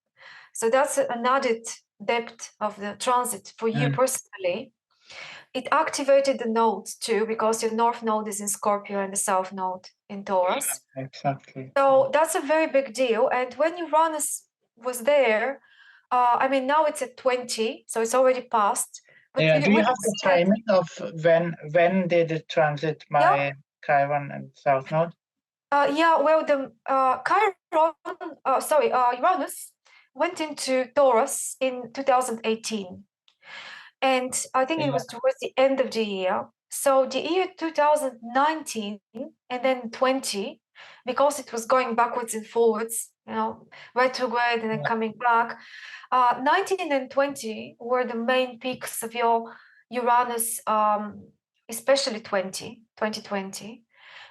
So that's an added depth of the transit for you personally. It activated the nodes too, because your North Node is in Scorpio and the South Node in Taurus. Yeah, exactly. So that's a very big deal. And when Uranus was there, I mean, now it's at 20, so it's already passed. But Yeah, do we you have can the see that- timing of when did it transit my Chiron and South Node? Yeah, well, the Uranus went into Taurus in 2018. And I think it was towards the end of the year. So the year 2019 and then 20, because it was going backwards and forwards, retrograde and then coming back, 19 and 20 were the main peaks of your Uranus, especially 2020,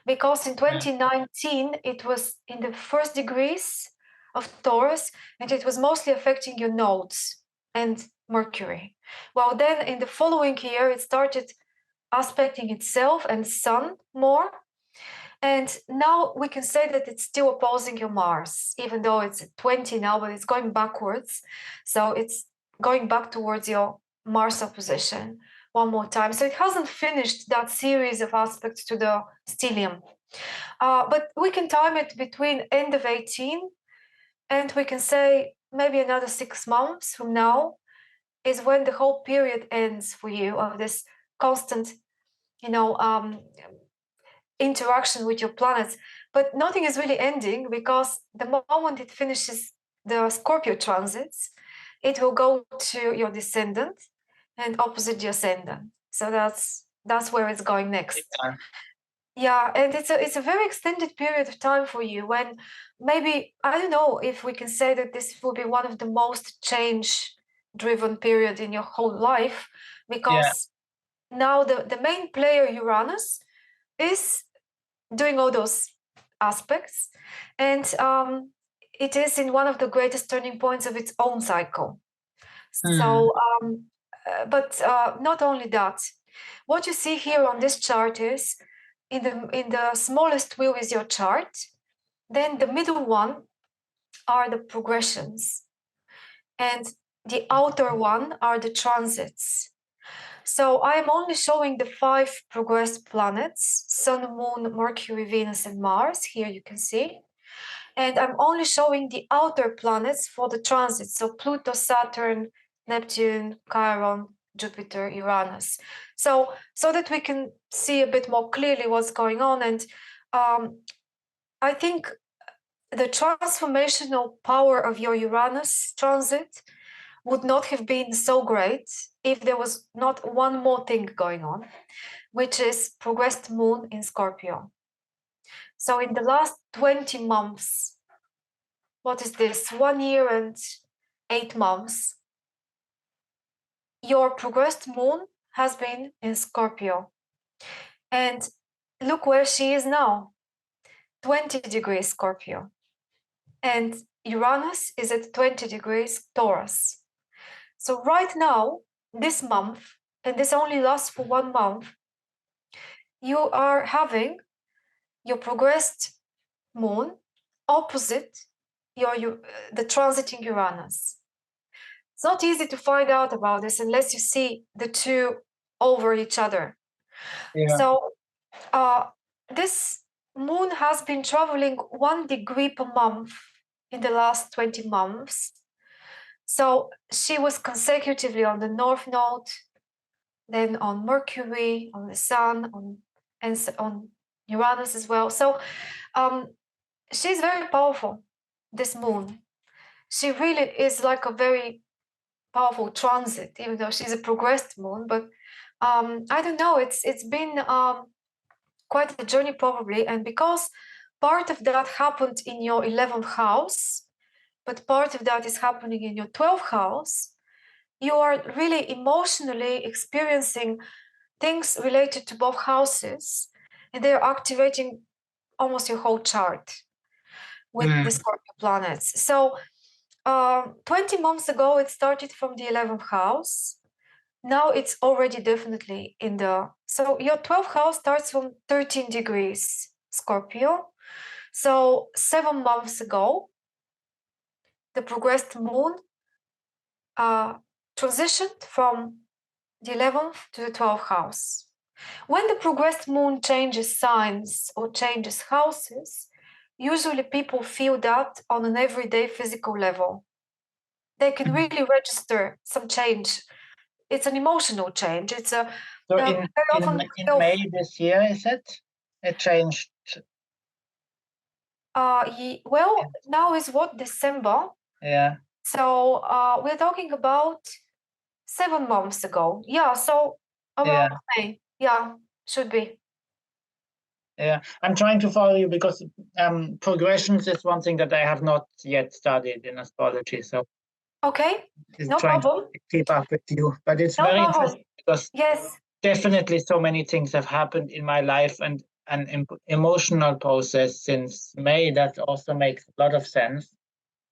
because in 2019 it was in the first degrees of Taurus, and it was mostly affecting your nodes and Mercury. Well, then in the following year, it started aspecting itself and Sun more. And now we can say that it's still opposing your Mars, even though it's at 20 now, but it's going backwards. So it's going back towards your Mars opposition one more time. So it hasn't finished that series of aspects to the stellium. But we can time it between end of 18 and we can say maybe another 6 months from now is when the whole period ends for you of this constant, interaction with your planets. But nothing is really ending, because the moment it finishes the Scorpio transits, it will go to your descendant and opposite the ascendant. So that's where it's going next. Yeah, and it's a very extended period of time for you, when maybe, I don't know if we can say that this will be one of the most change driven period in your whole life, because now the main player Uranus is doing all those aspects, and it is in one of the greatest turning points of its own cycle. So but not only that, What you see here on this chart is in the smallest wheel is your chart. Then the middle one are the progressions. And the outer one are the transits. So I am only showing the 5 progressed planets, Sun, Moon, Mercury, Venus, and Mars. Here you can see. And I'm only showing the outer planets for the transits. So Pluto, Saturn, Neptune, Chiron, Jupiter, Uranus. So that we can see a bit more clearly what's going on. And I think the transformational power of your Uranus transit would not have been so great if there was not one more thing going on, which is progressed moon in Scorpio. So in the last 20 months, what is this, 1 year and 8 months, your progressed moon has been in Scorpio. And look where she is now, 20 degrees Scorpio. And Uranus is at 20 degrees Taurus. So right now, this month, and this only lasts for 1 month, you are having your progressed moon opposite the transiting Uranus. It's not easy to find out about this unless you see the two over each other. Yeah. So this moon has been traveling 1 degree per month in the last 20 months. So she was consecutively on the North Node, then on Mercury, on the Sun, on Uranus as well. So she's very powerful, this moon. She really is like a very powerful transit, even though she's a progressed moon. But I don't know, it's been quite a journey probably. And because part of that happened in your 11th house, but part of that is happening in your 12th house, you are really emotionally experiencing things related to both houses, and they're activating almost your whole chart with the Scorpio planets. So 20 months ago, it started from the 11th house. Now it's already definitely in so your 12th house starts from 13 degrees Scorpio. So 7 months ago, the progressed moon transitioned from the 11th to the 12th house. When the progressed moon changes signs or changes houses, usually people feel that on an everyday physical level. They can really register some change. It's an emotional change. It's a So in May this year, is it changed? Well, now is what, December? Yeah. So we're talking about 7 months ago. Yeah, so around May. Yeah, should be. Yeah, I'm trying to follow you because progressions is one thing that I have not yet studied in astrology. So okay, no trying problem. to keep up with you, but it's No very problem. interesting because Yes, definitely so many things have happened in my life and an emotional process since May that also makes a lot of sense.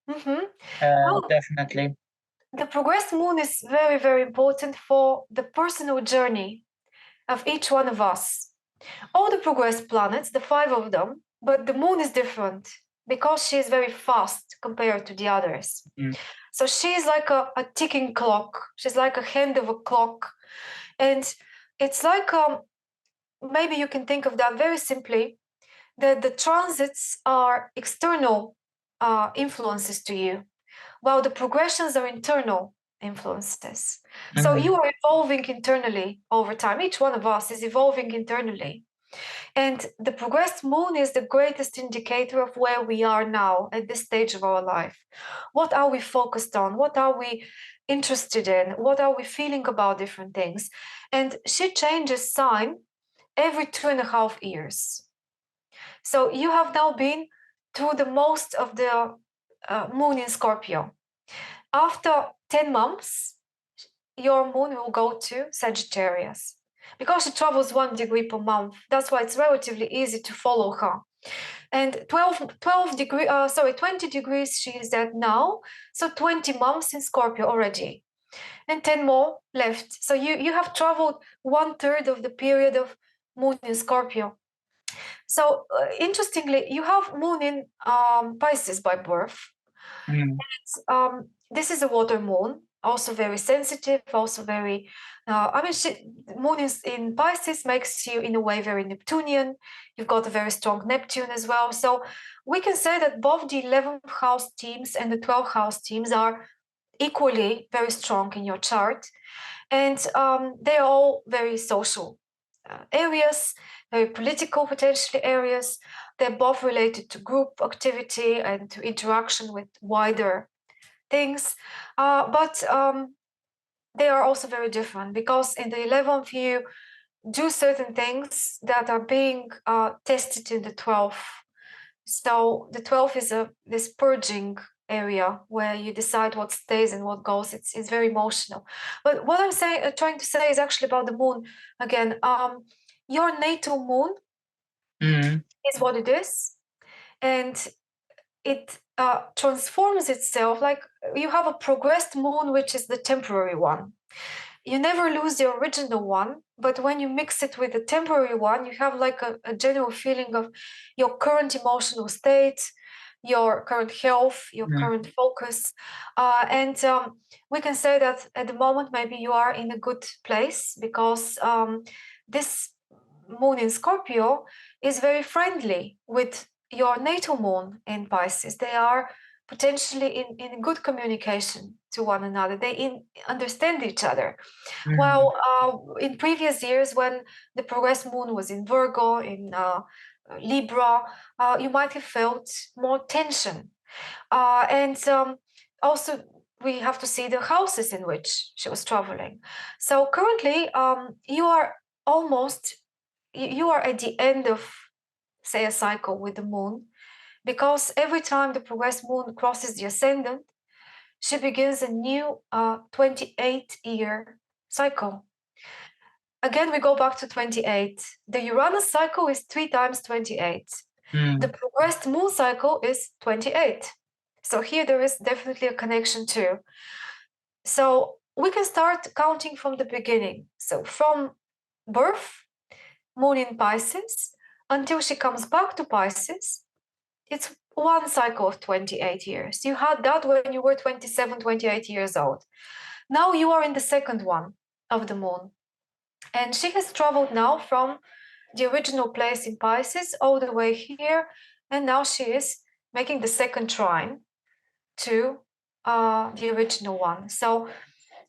Well, Definitely. the progressed moon is very, very important for the personal journey of each one of us. All the progressed planets, the 5 of them, but the moon is different because she is very fast compared to the others. So she's like a ticking clock. She's like a hand of a clock. And it's like, maybe you can think of that very simply, that the transits are external influences to you, while the progressions are internal influences. So you are evolving internally over time. Each one of us is evolving internally. And the progressed moon is the greatest indicator of where we are now at this stage of our life. What are we focused on? What are we interested in? What are we feeling about different things? And she changes sign every 2.5 years. So you have now been through the most of the moon in Scorpio. After 10 months, your moon will go to Sagittarius. Because she travels 1 degree per month, that's why it's relatively easy to follow her. And 20 degrees she is at now, so 20 months in Scorpio already. and 10 more left. So you have traveled 1/3 of the period of moon in Scorpio. So interestingly, you have moon in Pisces by birth. This is a water moon, also very sensitive, also very, moon is in Pisces makes you in a way very Neptunian. You've got a very strong Neptune as well. So we can say that both the 11th house teams and the 12th house teams are equally very strong in your chart. And they're all very social areas, very political potentially areas. They're both related to group activity and to interaction with wider things. But they are also very different because in the 11th you do certain things that are being tested in the 12th. So the 12th is this purging area where you decide what stays and what goes. It's very emotional. But what I'm trying to say is actually about the moon again. Your natal moon is what it is, and it transforms itself. Like you have a progressed moon, which is the temporary one. You never lose the original one, but when you mix it with the temporary one, you have like a general feeling of your current emotional state, your current health, your current focus. And we can say that at the moment, maybe you are in a good place because this moon in Scorpio is very friendly with your natal moon in Pisces. They are potentially in good communication to one another. They understand each other. Well, in previous years, when the progress moon was in Virgo, in Libra, you might have felt more tension. And also, we have to see the houses in which she was traveling. So currently, you are almost, you are at the end of, say, a cycle with the moon, because every time the progress moon crosses the ascendant, she begins a new 28-year cycle. Again, we go back to 28. The Uranus cycle is 3 times 28. The progressed moon cycle is 28. So here there is definitely a connection too. So we can start counting from the beginning. So from birth, moon in Pisces, until she comes back to Pisces, it's one cycle of 28 years. You had that when you were 27, 28 years old. Now you are in the second one of the moon. And she has traveled now from the original place in Pisces all the way here. And now she is making the second trine to the original one. So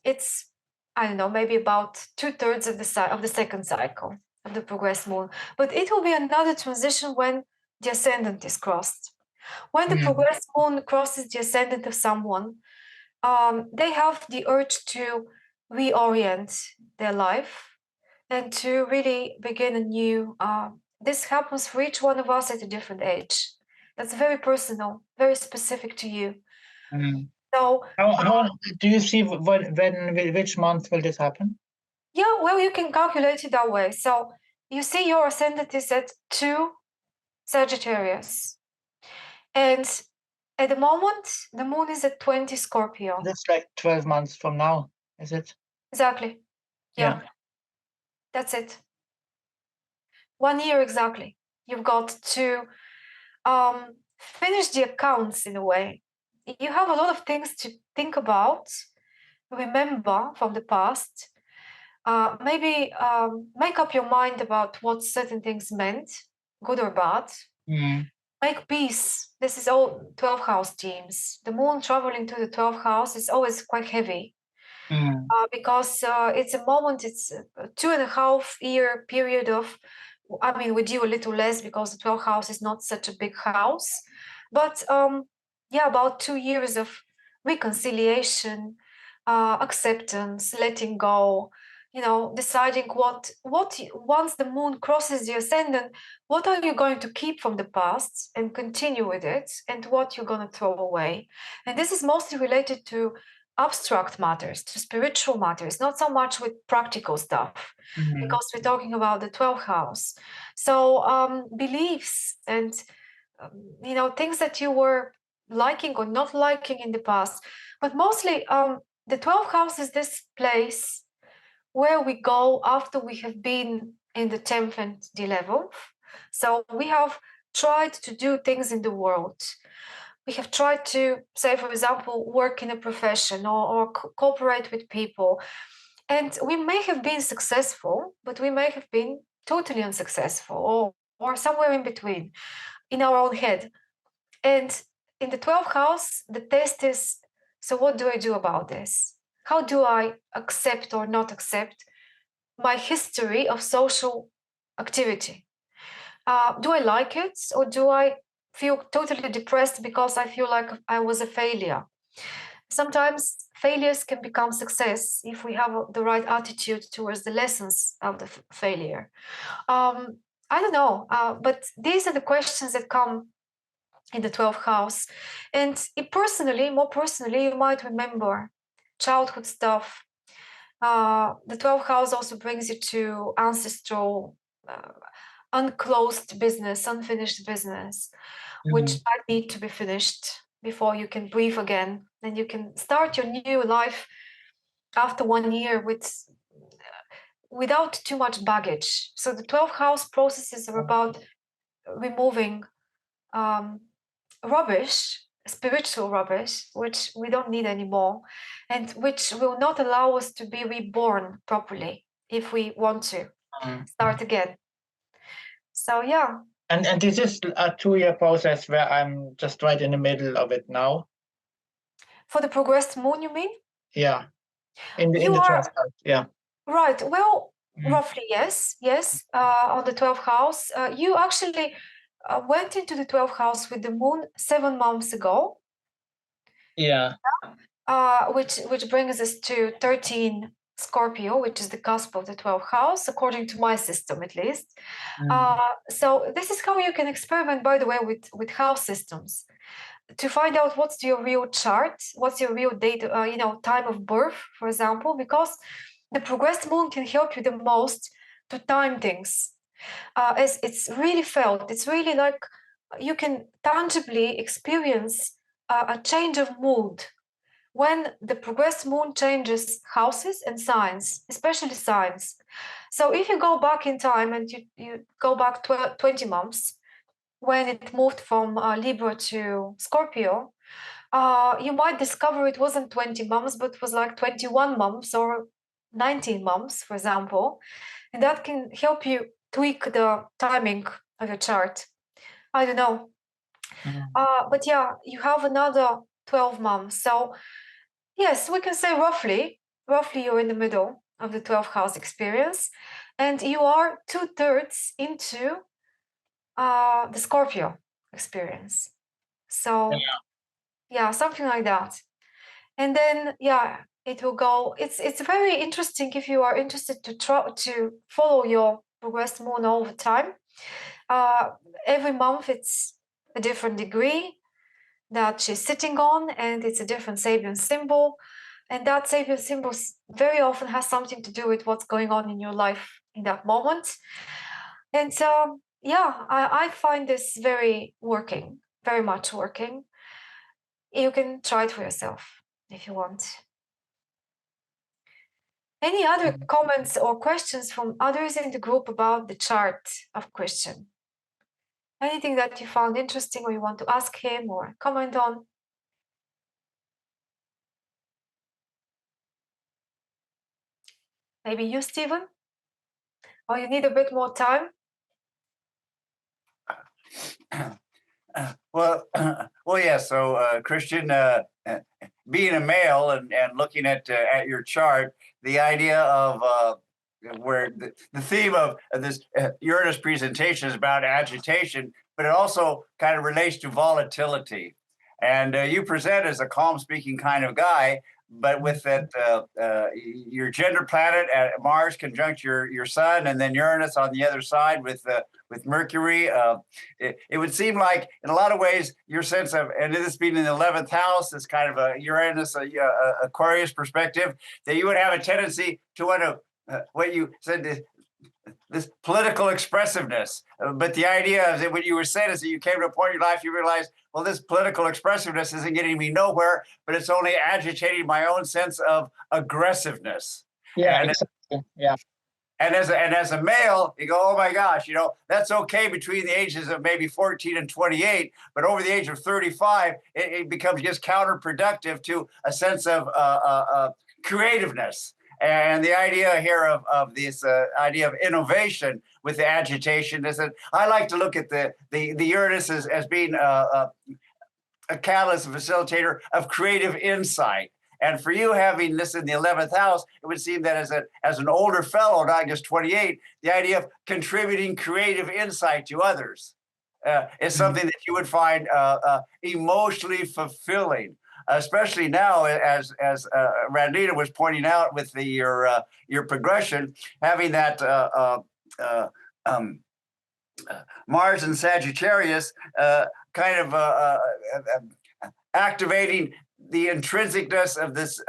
it's, I don't know, maybe about 2/3 of the second cycle of the progress moon. But it will be another transition when the ascendant is crossed. When the progress moon crosses the ascendant of someone, they have the urge to reorient their life and to really begin anew. This happens for each one of us at a different age. That's very personal, very specific to you. So, How do you see which month will this happen? yeah, well, you can calculate it that way. So you see your ascendant is at 2 Sagittarius. And at the moment, the moon is at 20 Scorpio. That's like 12 months from now, is it? Exactly. Yeah. That's it. 1 year exactly. You've got to finish the accounts in a way. You have a lot of things to think about, remember from the past. Maybe make up your mind about what certain things meant, good or bad. Make peace. This is all 12th house teams. The moon traveling to the 12th house is always quite heavy. Because it's a moment, it's a 2.5-year period of, I mean, we do a little less because the 12th house is not such a big house, but yeah, about 2 years of reconciliation, acceptance, letting go, deciding what once the moon crosses the ascendant, what are you going to keep from the past and continue with it, and what you're going to throw away. And this is mostly related to abstract matters, to spiritual matters, not so much with practical stuff, because we're talking about the 12th house. So beliefs and things that you were liking or not liking in the past, but mostly the 12th house is this place where we go after we have been in the 10th and the 11th. So we have tried to do things in the world. We have tried to, say, for example, work in a profession or cooperate with people. And we may have been successful, but we may have been totally unsuccessful or somewhere in between in our own head. And in the 12th house, the test is, so what do I do about this? How do I accept or not accept my history of social activity? Do I like it, or do I feel totally depressed because I feel like I was a failure? Sometimes failures can become success if we have the right attitude towards the lessons of the failure. I don't know, but these are the questions that come in the 12th house. And more personally, you might remember childhood stuff. The 12th house also brings you to ancestral, unclosed business, unfinished business, which might need to be finished before you can breathe again. And you can start your new life after 1 year without too much baggage. So the 12th house processes are about removing rubbish, spiritual rubbish, which we don't need anymore, and which will not allow us to be reborn properly if we want to start again. So yeah. And this is a 2-year process where I'm just right in the middle of it now. For the progressed moon, you mean? Yeah. In the 12th house, yeah. Right. Well, roughly, yes. Yes. On the 12th house. You actually went into the 12th house with the moon 7 months ago. Yeah. Which brings us to 13 Scorpio, which is the cusp of the 12th house, according to my system at least. So this is how you can experiment, by the way, with house systems to find out what's your real chart, what's your real date, time of birth, for example, because the progressed moon can help you the most to time things. As it's really felt, it's really like you can tangibly experience a change of mood when the progressed moon changes houses and signs, especially signs. So if you go back in time and you go back 20 months, when it moved from Libra to Scorpio, you might discover it wasn't 20 months, but was like 21 months or 19 months, for example. And that can help you tweak the timing of your chart. I don't know. But yeah, you have another 12 months. So yes, we can say roughly you're in the middle of the 12th house experience, and you are 2/3 into the Scorpio experience. So yeah, something like that. And then yeah, it will go. It's very interesting if you are interested to try to follow your progressed moon all the time. Every month it's a different degree that she's sitting on, and it's a different Sabian symbol. And that Sabian symbol very often has something to do with what's going on in your life in that moment. And yeah, I find this very much working. You can try it for yourself if you want. Any other comments or questions from others in the group about the chart of Christian? Anything that you found interesting or you want to ask him or comment on? Maybe you, Stephen? Or you need a bit more time? Well, yeah. So, Christian, being a male and looking at your chart, the idea of where the theme of this Uranus presentation is about agitation, but it also kind of relates to volatility. And you present as a calm-speaking kind of guy, but with that your gender planet at Mars conjunct your Sun, and then Uranus on the other side with Mercury. It would seem like, in a lot of ways, your sense of, and this being in the 11th house, this kind of a Uranus, Aquarius perspective, that you would have a tendency to want to, what you said, this political expressiveness. But the idea is that what you were saying is that you came to a point in your life you realized, well, this political expressiveness isn't getting me nowhere, but it's only agitating my own sense of aggressiveness. Yeah, And exactly. Yeah. and as a male, you go, oh my gosh, that's okay between the ages of maybe 14 and 28, but over the age of 35, it becomes just counterproductive to a sense of creativeness. And the idea here of this idea of innovation with the agitation is that I like to look at the Uranus as being a catalyst, a facilitator of creative insight. And for you having this in the 11th house, it would seem that as an older fellow, not just 28, the idea of contributing creative insight to others is something that you would find emotionally fulfilling, especially now, as Radlina was pointing out with your progression, having that Mars and Sagittarius kind of activating the intrinsicness of this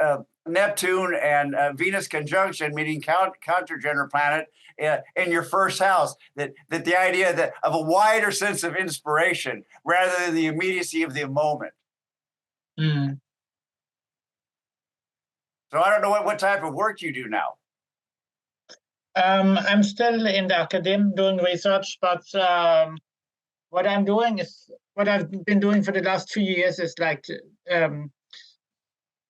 Neptune and Venus conjunction, meaning countergender planet, in your first house. That the idea of a wider sense of inspiration rather than the immediacy of the moment. Mm. So I don't know what type of work you do now. I'm still in the academy doing research, but what I'm doing is what I've been doing for the last 2 years is like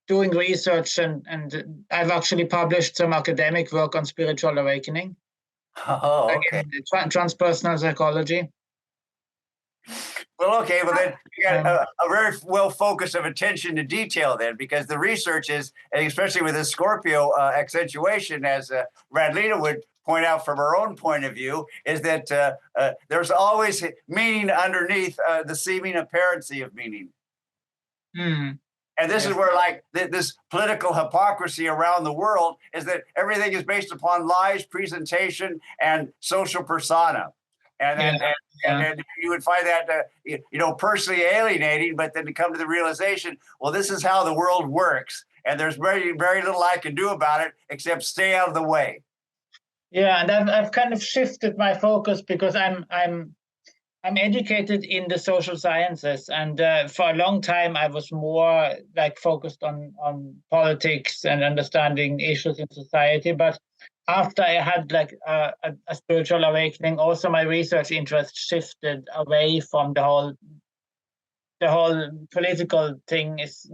doing research, and I've actually published some academic work on spiritual awakening. Oh, okay. Again, transpersonal psychology. Well, okay. Well, then you got a very well focus of attention to detail then, because the research is, especially with the Scorpio accentuation, as Radlina would point out from her own point of view, is that there's always meaning underneath the seeming apparency of meaning. Mm. And this is where, like, this political hypocrisy around the world is that everything is based upon lies, presentation, and social persona. And then you would find that, personally alienating, but then to come to the realization, well, this is how the world works. And there's very, very little I can do about it except stay out of the way. Yeah, and I've kind of shifted my focus because I'm educated in the social sciences, and for a long time I was more like focused on politics and understanding issues in society. But after I had like a spiritual awakening, also my research interest shifted away from the whole political thing. It's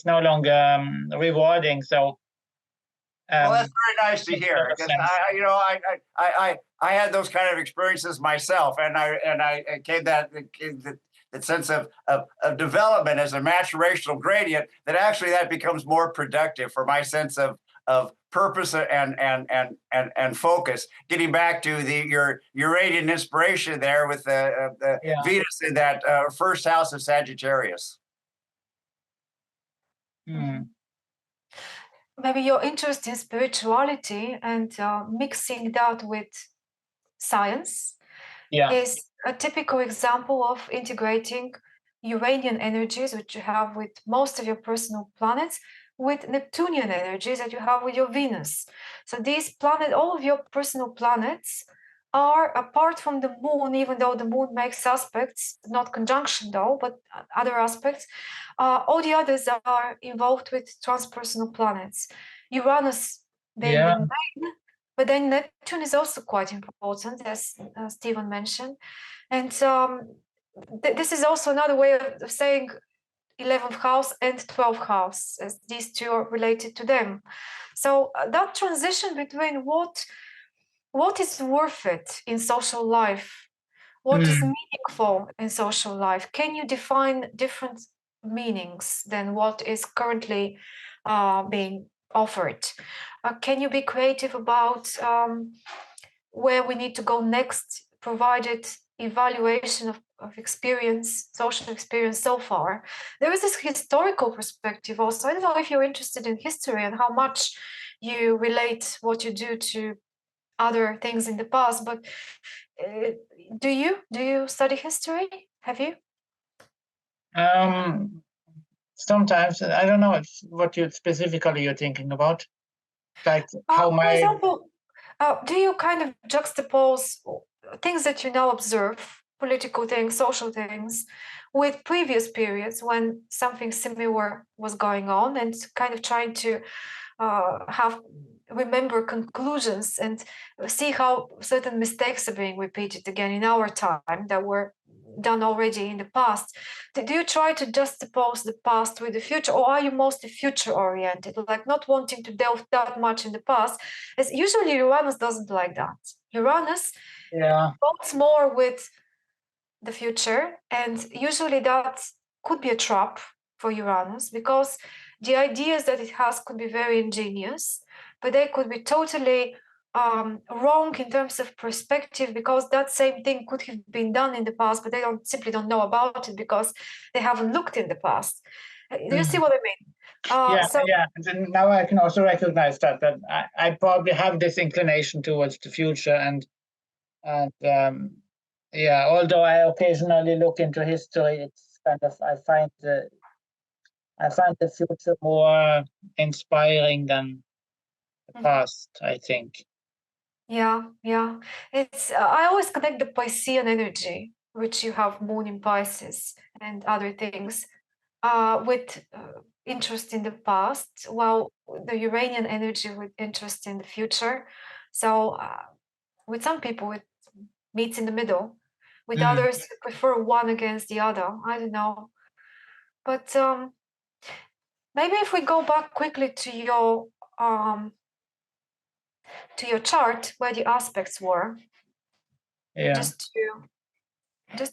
no longer rewarding. So. Well, that's very nice to hear, because I had those kind of experiences myself, and I came that sense of development as a maturational gradient, that becomes more productive for my sense of purpose and focus. Getting back to your Uranian inspiration there with the Venus in that first house of Sagittarius. Mm. Maybe your interest in spirituality and mixing that with science is a typical example of integrating Uranian energies, which you have with most of your personal planets, with Neptunian energies that you have with your Venus. So these planets, all of your personal planets, are apart from the moon, even though the moon makes aspects, not conjunction though, but other aspects, all the others are involved with transpersonal planets. Uranus being the main, but then Neptune is also quite important, as Stephen mentioned. And this is also another way of saying 11th house and 12th house, as these two are related to them. So that transition between what is worth it in social life, what is meaningful in social life, can you define different meanings than what is currently being offered? Can you be creative about where we need to go next, provided evaluation of experience, social experience so far? There is this historical perspective also. I don't know if you're interested in history and how much you relate what you do to other things in the past, but do you study history? Have you? Sometimes I don't know what you specifically you're thinking about, like how For example, Do you kind of juxtapose things that you now observe, political things, social things, with previous periods when something similar was going on, and kind of trying to remember conclusions and see how certain mistakes are being repeated again in our time that were done already in the past? Do you try to juxtapose the past with the future, or are you mostly future oriented, like not wanting to delve that much in the past? As usually Uranus doesn't like that. Uranus goes more with the future, and usually that could be a trap for Uranus, because the ideas that it has could be very ingenious, but they could be totally wrong in terms of perspective, because that same thing could have been done in the past, but they simply don't know about it because they haven't looked in the past. Do you see what I mean? And now I can also recognize that I probably have this inclination towards the future, and although I occasionally look into history, it's kind of I find the future more inspiring than the past, I think. Yeah. It's I always connect the Piscean energy, which you have Moon in Pisces and other things, with interest in the past, while the Uranian energy with interest in the future. So with some people, it meets in the middle. With others, who prefer one against the other. I don't know, but maybe if we go back quickly to your chart where the aspects were, just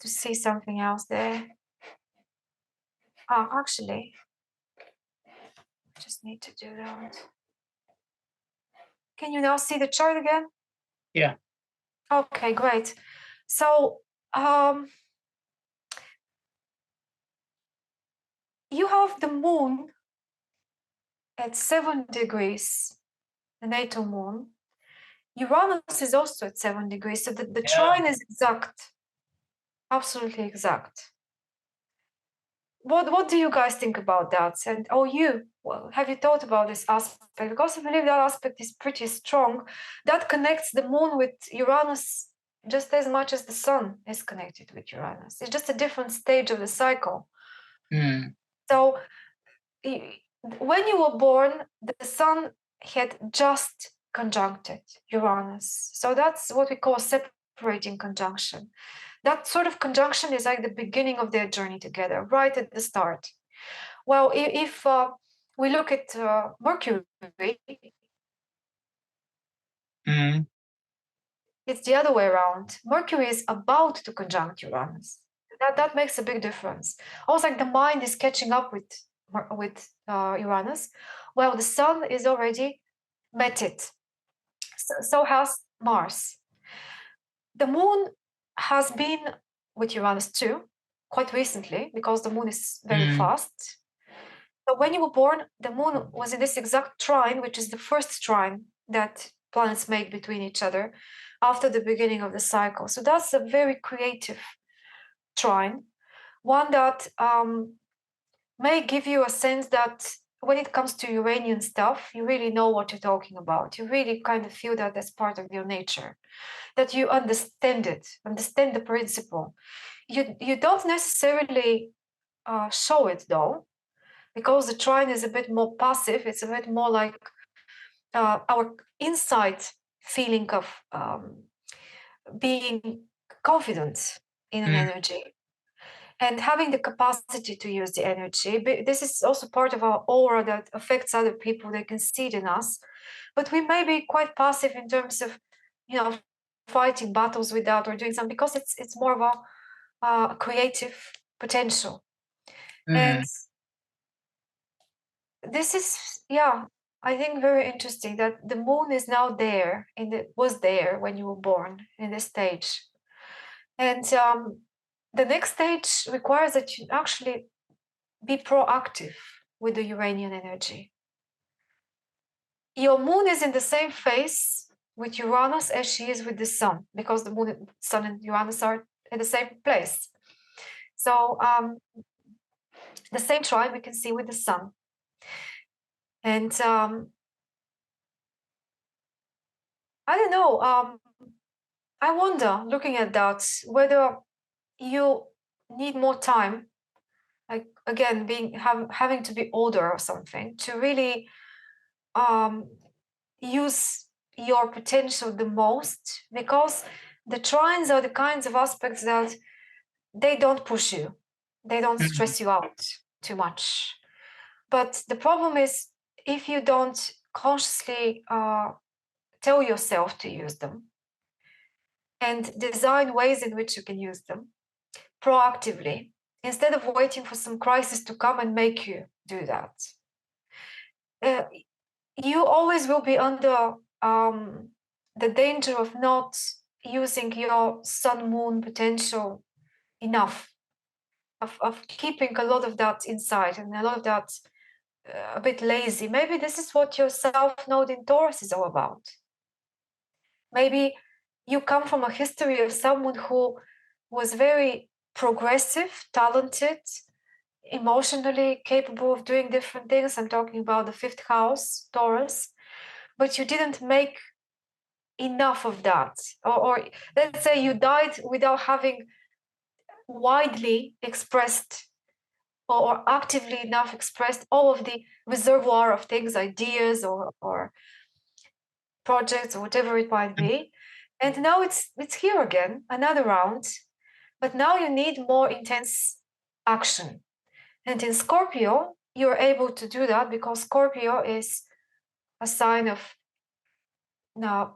to see something else there. Actually, I just need to do that. Can you now see the chart again? Yeah. Okay, great. So you have the moon at 7 degrees, the natal moon. Uranus is also at 7 degrees, so the trine is exact, absolutely exact. What do you guys think about that? And have you thought about this aspect? Because I believe that aspect is pretty strong. That connects the moon with Uranus just as much as the sun is connected with Uranus. It's just a different stage of the cycle. So when you were born, the sun had just conjuncted Uranus. So that's what we call a separating conjunction. That sort of conjunction is like the beginning of their journey together, right at the start. Well, if we look at Mercury, it's the other way around. Mercury is about to conjunct Uranus. That makes a big difference. Almost like the mind is catching up with Uranus. Well, the sun is already met it. So has Mars. The moon has been with Uranus too, quite recently, because the moon is very fast. So when you were born, the moon was in this exact trine, which is the first trine that planets make between each other after the beginning of the cycle. So that's a very creative trine, one that may give you a sense that when it comes to Uranian stuff, you really know what you're talking about. You really kind of feel that as part of your nature, that you understand it, understand the principle. You don't necessarily show it though, because the trine is a bit more passive. It's a bit more like our inside feeling of being confident in an energy and having the capacity to use the energy. But this is also part of our aura that affects other people. They can see it in us, but we may be quite passive in terms of, fighting battles with that or doing something, because it's more of a creative potential. And this is, I think, very interesting that the moon is now there, and it was there when you were born in this stage. And the next stage requires that you actually be proactive with the Uranian energy. Your moon is in the same phase with Uranus as she is with the sun, because the moon, sun, and Uranus are in the same place. So the same trine we can see with the sun. And I don't know. I wonder, looking at that, whether you need more time, like again, having to be older or something, to really use your potential the most, because the trines are the kinds of aspects that they don't push you, they don't stress you out too much. But the problem is, if you don't consciously tell yourself to use them and design ways in which you can use them proactively, instead of waiting for some crisis to come and make you do that, you always will be under the danger of not using your sun moon potential enough, of keeping a lot of that inside and a lot of that a bit lazy. Maybe this is what your South Node in Taurus is all about. Maybe you come from a history of someone who was very progressive, talented, emotionally capable of doing different things. I'm talking about the 5th house, Taurus, but you didn't make enough of that. Or let's say you died without having widely expressed or actively enough expressed all of the reservoir of things, ideas or projects or whatever it might be. And now it's here again, another round, but now you need more intense action. And in Scorpio, you're able to do that because Scorpio is a sign of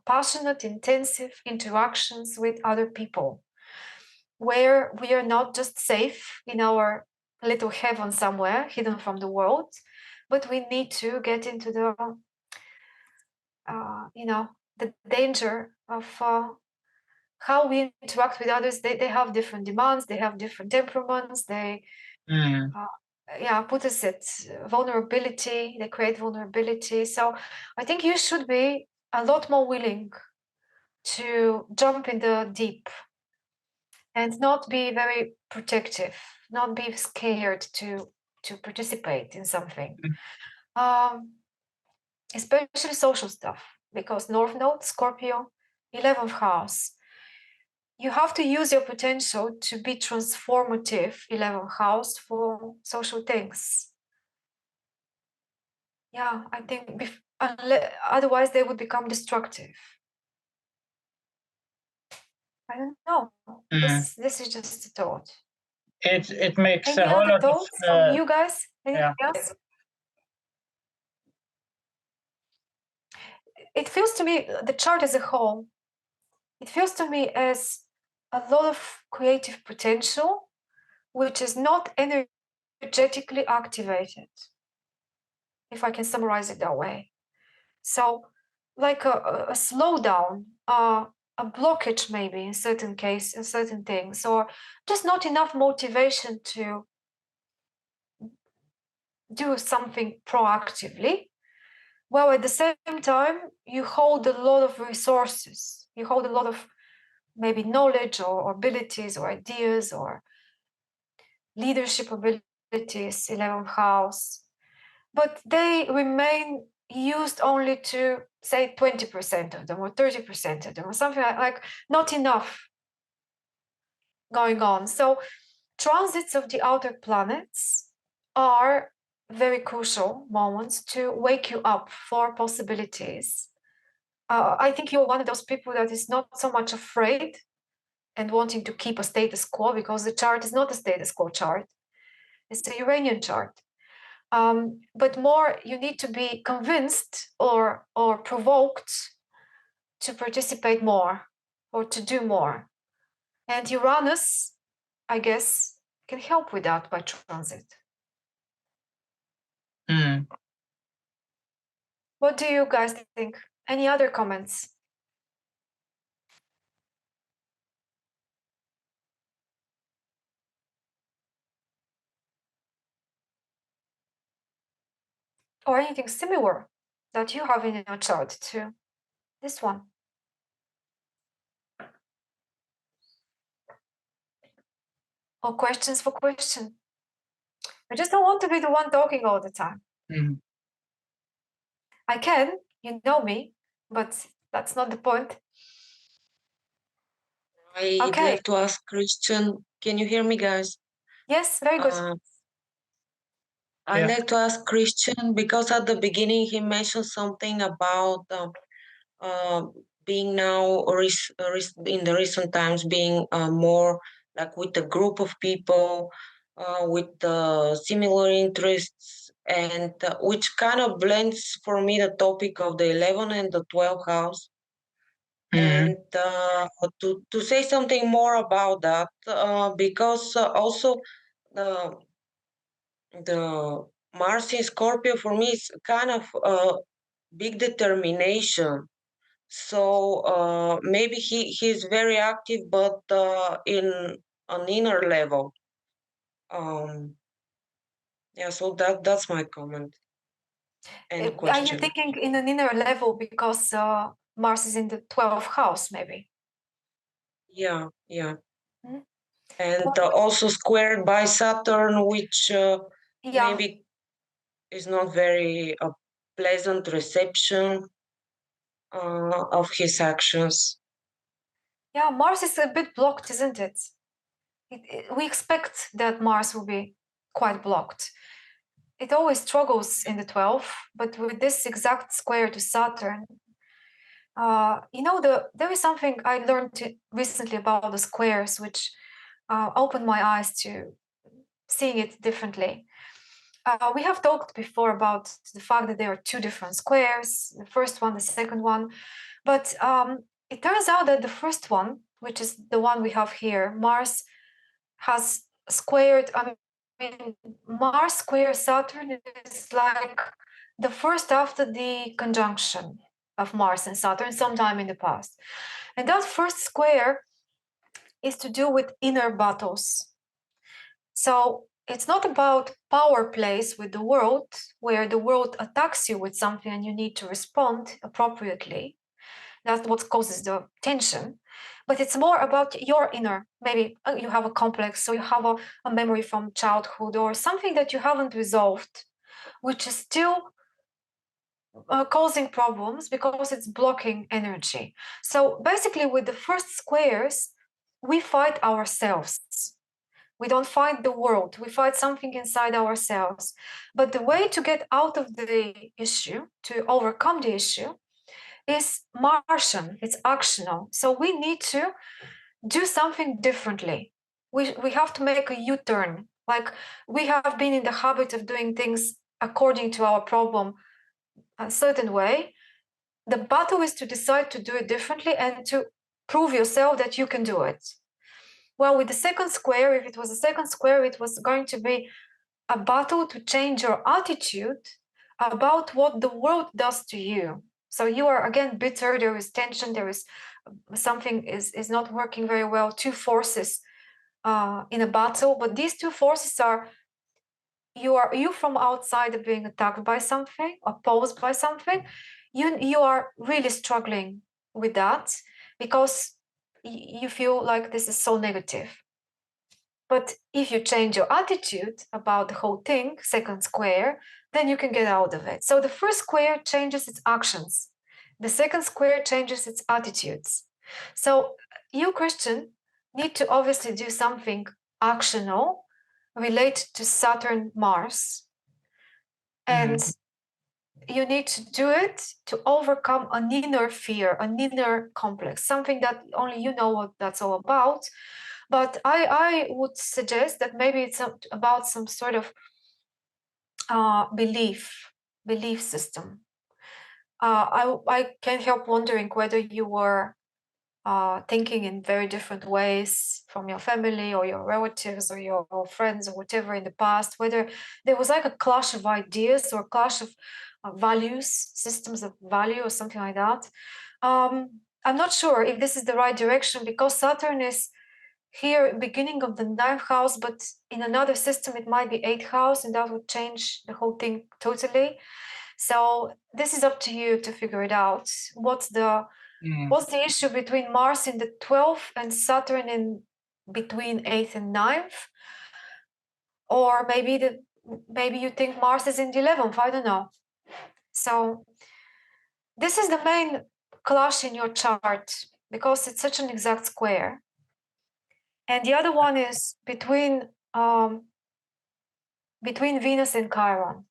passionate, intensive interactions with other people, where we are not just safe in our little heaven somewhere hidden from the world, but we need to get into the the danger of how we interact with others. They have different demands, they have different temperaments, they put us at vulnerability, they create vulnerability. So I think you should be a lot more willing to jump in the deep and not be very protective, not be scared to participate in something, especially social stuff, because North Node, Scorpio, 11th house, you have to use your potential to be transformative, 11th house, for social things. Yeah, I think otherwise they would become destructive. I don't know. This is just a thought. It makes Any a whole other lot thoughts from you guys? Anything yeah. else? It feels to me, the chart as a whole, it feels to me as a lot of creative potential, which is not energetically activated, if I can summarize it that way. So, like a slowdown, a blockage maybe in certain cases, in certain things, or just not enough motivation to do something proactively. Well, at the same time, you hold a lot of resources. You hold a lot of maybe knowledge or abilities or ideas or leadership abilities, 11th house, but they remain used only to say 20% of them or 30% of them or something like not enough going on. So transits of the outer planets are very crucial moments to wake you up for possibilities. I think you're one of those people that is not so much afraid and wanting to keep a status quo, because the chart is not a status quo chart. It's a Uranian chart. But more, you need to be convinced or provoked to participate more or to do more. And Uranus, I guess, can help with that by transit. What do you guys think? Any other comments? Or anything similar that you have in your chart to this one? Or questions for question? I just don't want to be the one talking all the time. I can, you know me, but that's not the point. I'd Okay. like to ask Christian, can you hear me, guys? Yes, very good. I'd Yeah. like to ask Christian, because at the beginning he mentioned something about being now, or in the recent times, being more like with a group of people with similar interests, and which kind of blends for me the topic of the 11 and the 12th house. Mhm. And to say something more about that, because also the Mars in Scorpio for me is kind of big determination. So maybe he's very active, but in an inner level. Yeah, so that's my comment and Are you question. thinking in an inner level because Mars is in the 12th house, maybe? Yeah, yeah. Mhm. And also squared by Saturn, which Yeah. maybe is not very pleasant reception of his actions. Yeah, Mars is a bit blocked, isn't it? We expect that Mars will be quite blocked. It always struggles in the 12th, but with this exact square to Saturn, there is something I learned recently about the squares, which opened my eyes to seeing it differently. We have talked before about the fact that there are two different squares, the first one, the second one, but it turns out that the first one, which is the one we have here, Mars has squared, Mars square Saturn is like the first after the conjunction of Mars and Saturn sometime in the past. And that first square is to do with inner battles. So it's not about power plays with the world, where the world attacks you with something and you need to respond appropriately. That's what causes the tension. But it's more about your inner. Maybe you have a complex, so you have a memory from childhood or something that you haven't resolved, which is still causing problems because it's blocking energy. So basically, with the first squares, we fight ourselves. We don't fight the world, we fight something inside ourselves. But the way to get out of the issue, to overcome the issue, is Martian, it's actional. So we need to do something differently. We have to make a U-turn. Like we have been in the habit of doing things according to our problem a certain way. The battle is to decide to do it differently and to prove yourself that you can do it. Well, with the second square, if it was a second square, it was going to be a battle to change your attitude about what the world does to you. So you are again bitter, there is tension, there is something is not working very well, two forces in a battle, but these two forces are you from outside are being attacked by something, opposed by something. You are really struggling with that because you feel like this is so negative. But if you change your attitude about the whole thing, second square, then you can get out of it. So the first square changes its actions. The second square changes its attitudes. So you, Christian, need to obviously do something actional related to Saturn, Mars. And you need to do it to overcome an inner fear, an inner complex, something that only you know what that's all about. But I would suggest that maybe it's about some sort of belief system. I can't help wondering whether you were thinking in very different ways from your family or your relatives or your friends or whatever in the past, whether there was like a clash of ideas or clash of values, systems of value or something like that. I'm not sure if this is the right direction because Saturn is here beginning of the 9th house, but in another system it might be 8th house and that would change the whole thing totally. So this is up to you to figure it out. What's the issue between Mars in the 12th and Saturn in between 8th and 9th? Or maybe you think Mars is in the 11th, I don't know. So this is the main clash in your chart because it's such an exact square. And the other one is between Venus and Chiron.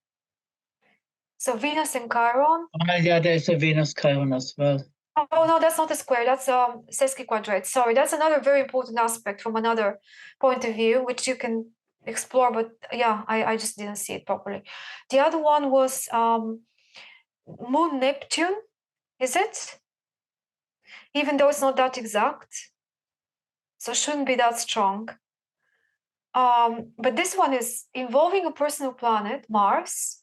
So Venus and Chiron. Yeah, there's a Venus Chiron as well. Oh no, that's not a square. That's sesquiquadrate. Sorry, that's another very important aspect from another point of view, which you can explore. But yeah, I just didn't see it properly. The other one was Moon Neptune. Is it? Even though it's not that exact, so shouldn't be that strong. But this one is involving a personal planet, Mars,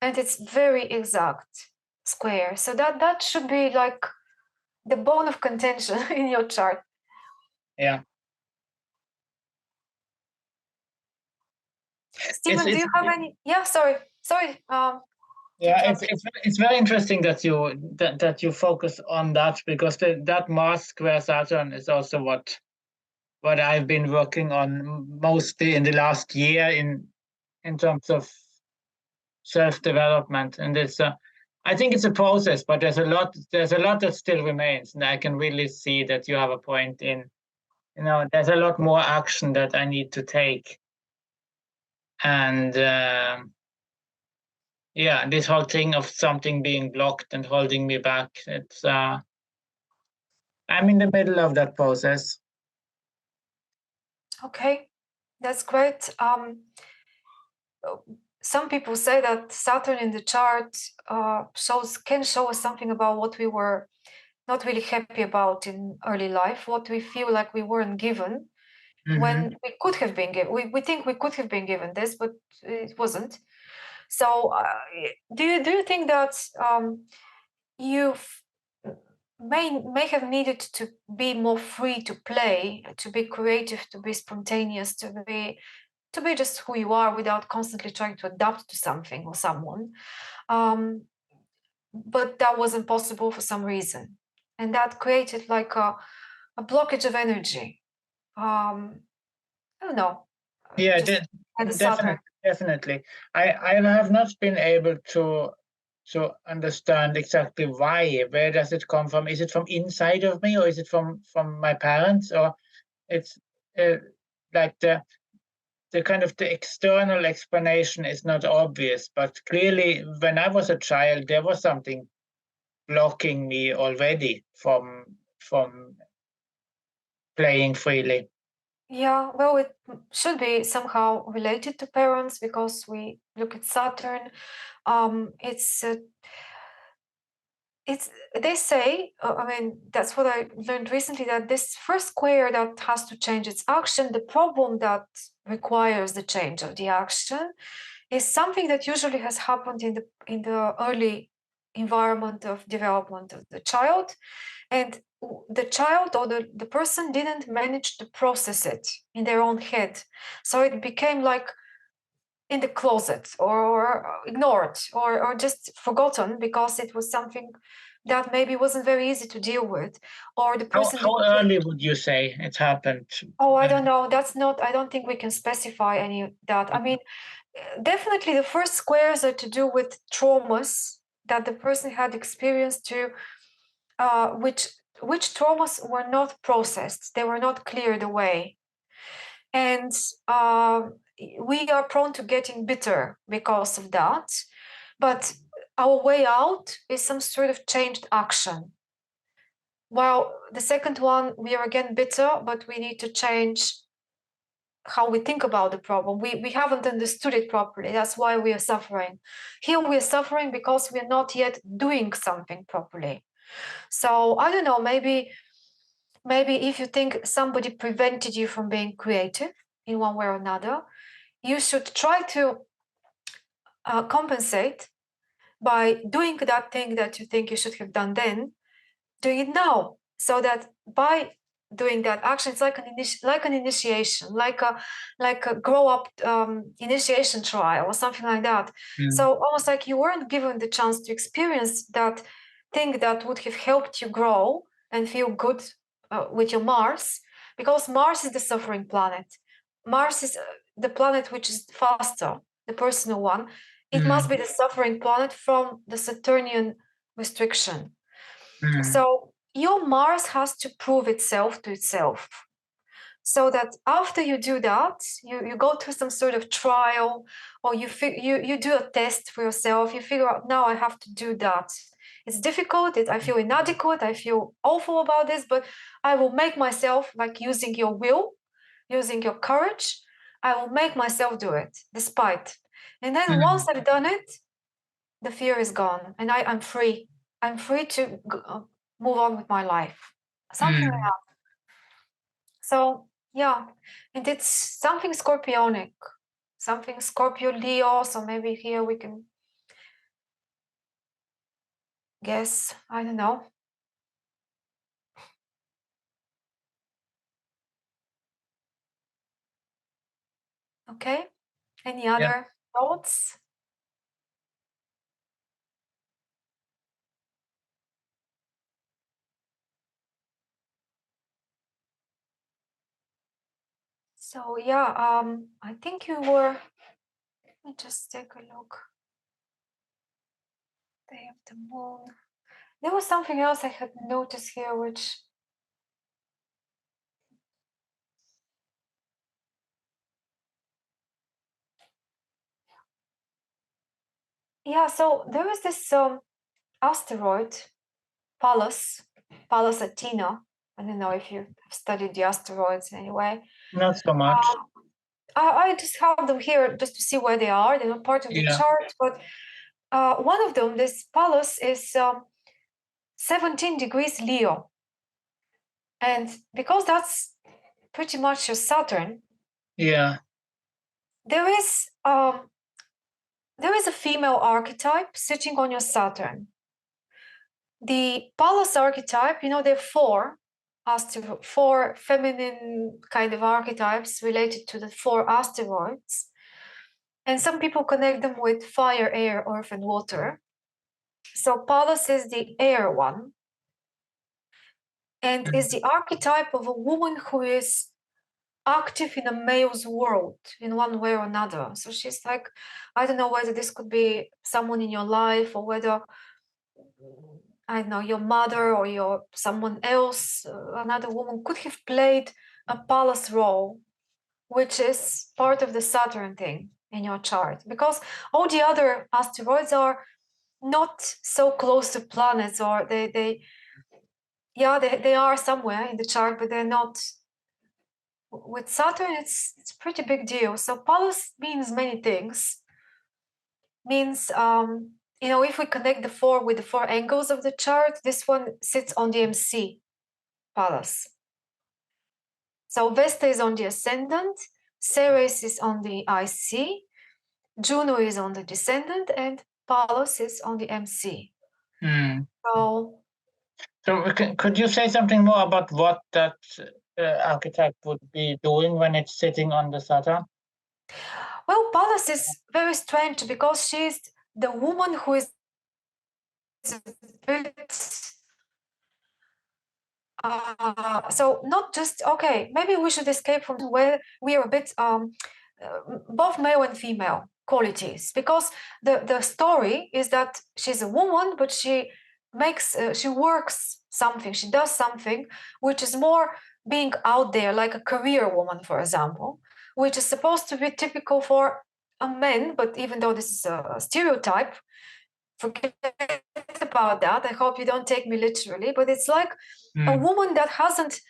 and it's very exact square. So that should be like the bone of contention in your chart. Yeah. Stephen, do you have any? Yeah, sorry. Yeah, it's very interesting that you focus on that, because that Mars square Saturn is also what I've been working on mostly in the last year in terms of self-development. And it's I think it's a process, but there's a lot that still remains, and I can really see that you have a point in, there's a lot more action that I need to take. And yeah, this whole thing of something being blocked and holding me back, it's I'm in the middle of that process. Okay, that's great. Some people say that Saturn in the chart can show us something about what we were not really happy about in early life, what we feel like we weren't given when we could have been given. We think we could have been given this, but it wasn't. So do you think that you may have needed to be more free to play, to be creative, to be spontaneous, to be just who you are without constantly trying to adapt to something or someone, but that wasn't possible for some reason, and that created like a blockage of energy. I don't know. Yeah, definitely. I have not been able to understand exactly why. Where does it come from? Is it from inside of me, or is it from my parents, or it's like the kind of the external explanation is not obvious, but clearly when I was a child there was something blocking me already from playing freely. Yeah, well, it should be somehow related to parents, because we look at Saturn. It's they say, I mean, that's what I learned recently, that this first square that has to change its action, the problem that requires the change of the action, is something that usually has happened in the early environment of development of the child, and the child or the person didn't manage to process it in their own head, so it became like in the closet or ignored or just forgotten, because it was something that maybe wasn't very easy to deal with, or the person how early would you say it happened? Oh, I don't know. I don't think we can specify any of that. I mean, definitely the first squares are to do with traumas that the person had experienced, to which traumas were not processed, they were not cleared away, and we are prone to getting bitter because of that. But our way out is some sort of changed action. While the second one, we are again bitter, but we need to change how we think about the problem. We haven't understood it properly. That's why we are suffering. Here we are suffering because we are not yet doing something properly. So I don't know, maybe if you think somebody prevented you from being creative in one way or another, you should try to compensate by doing that thing that you think you should have done then, doing it now, so that by doing that action, it's like an initiation, like a grow up initiation trial or something like that. So almost like you weren't given the chance to experience that thing that would have helped you grow and feel good with your Mars, because Mars is the suffering planet. Mars is the planet which is faster, the personal one. It must be the suffering planet from the Saturnian restriction. So your Mars has to prove itself to itself. So that after you do that, you go through some sort of trial, or you do a test for yourself. You figure out, now I have to do that. It's difficult. I feel inadequate. I feel awful about this, but I will make myself, like using your will, using your courage, I will make myself do it despite. And then once I've done it, the fear is gone, and I'm free. I'm free to move on with my life. Something like that. So yeah, and it's something scorpionic, something Scorpio Leo. So maybe here we can guess, I don't know. Okay, any other thoughts? So yeah, I think you were, let me just take a look. Day of the moon. There was something else I had noticed here, which yeah, so there was this asteroid, Pallas Athena. I don't know if you have studied the asteroids anyway. Not so much. I just have them here just to see where they are. They're not part of the chart, but one of them, this Pallas, is 17 degrees Leo. And because that's pretty much your Saturn, Yeah. there is a female archetype sitting on your Saturn. The Pallas archetype, there are four feminine kind of archetypes related to the 4 asteroids. And some people connect them with fire, air, earth, and water. So Pallas is the air one, and is the archetype of a woman who is active in a male's world in one way or another. So she's like, I don't know whether this could be someone in your life, or whether, I don't know, your mother or someone else, another woman could have played a Pallas role, which is part of the Saturn thing in your chart, because all the other asteroids are not so close to planets, or they are somewhere in the chart, but they're not. With Saturn, it's a pretty big deal. So Pallas means many things. Means if we connect the 4 with the 4 angles of the chart, this one sits on the MC, Pallas. So Vesta is on the ascendant, Ceres is on the IC, Juno is on the descendant, and Pallas is on the MC. So could you say something more about what that archetype would be doing when it's sitting on the Saturn? Well, Pallas is very strange because she's the woman who is a bit, so not just, okay, maybe we should escape from where we are a bit both male and female qualities, because the story is that she's a woman, but she works something, she does something which is more being out there, like a career woman, for example, which is supposed to be typical for a man. But even though this is a stereotype, forget about that. I hope you don't take me literally, but it's like a woman that hasn't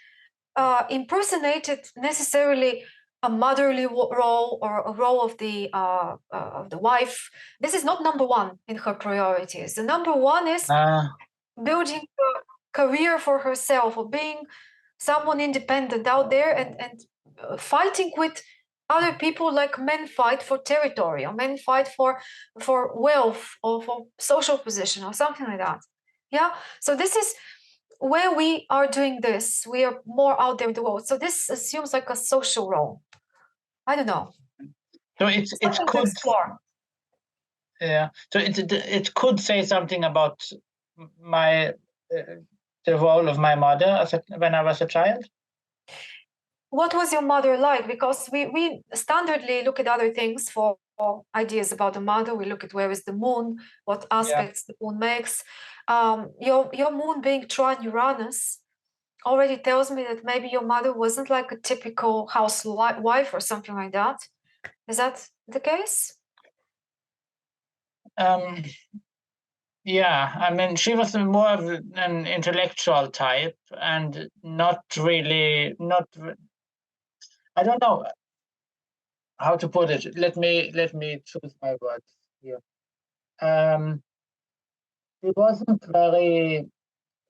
impersonated necessarily a motherly role or a role of the wife. This is not number one in her priorities. The number one is building a career for herself, or being someone independent out there, and fighting with other people, like men fight for territory, or men fight for wealth, or for social position, or something like that. Yeah. So this is where we are doing this. We are more out there in the world. So this assumes like a social role. I don't know. So it could explore. Yeah. So it could say something about my the role of my mother when I was a child. What was your mother like? Because we standardly look at other things for ideas about the mother. We look at where is the moon, what aspects the moon makes. Your moon being trine Uranus already tells me that maybe your mother wasn't like a typical housewife or something like that. Is that the case? Yeah, I mean, she was more of an intellectual type and not really, I don't know how to put it. Let me choose my words here. She wasn't very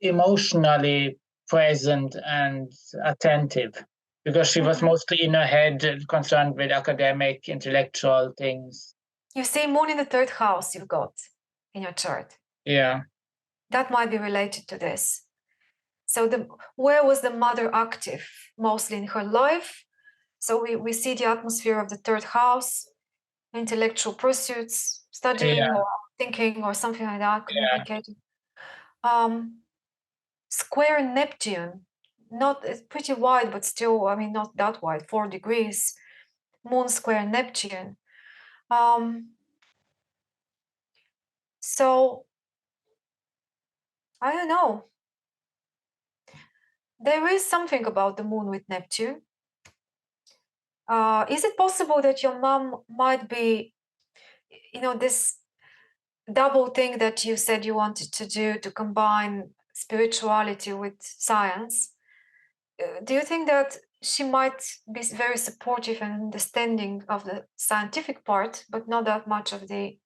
emotionally present and attentive because she was mostly in her head, concerned with academic, intellectual things. You see moon in the 3rd house you've got in your chart. Yeah. That might be related to this. So where was the mother active? Mostly in her life. So we see the atmosphere of the 3rd house, intellectual pursuits, studying or thinking or something like that, communicating. Square Neptune, it's pretty wide, but still, I mean, not that wide, 4 degrees. Moon square Neptune. So I don't know. There is something about the moon with Neptune. Is it possible that your mom might be, this double thing that you said you wanted to do to combine spirituality with science? Do you think that she might be very supportive and understanding of the scientific part, but not that much of the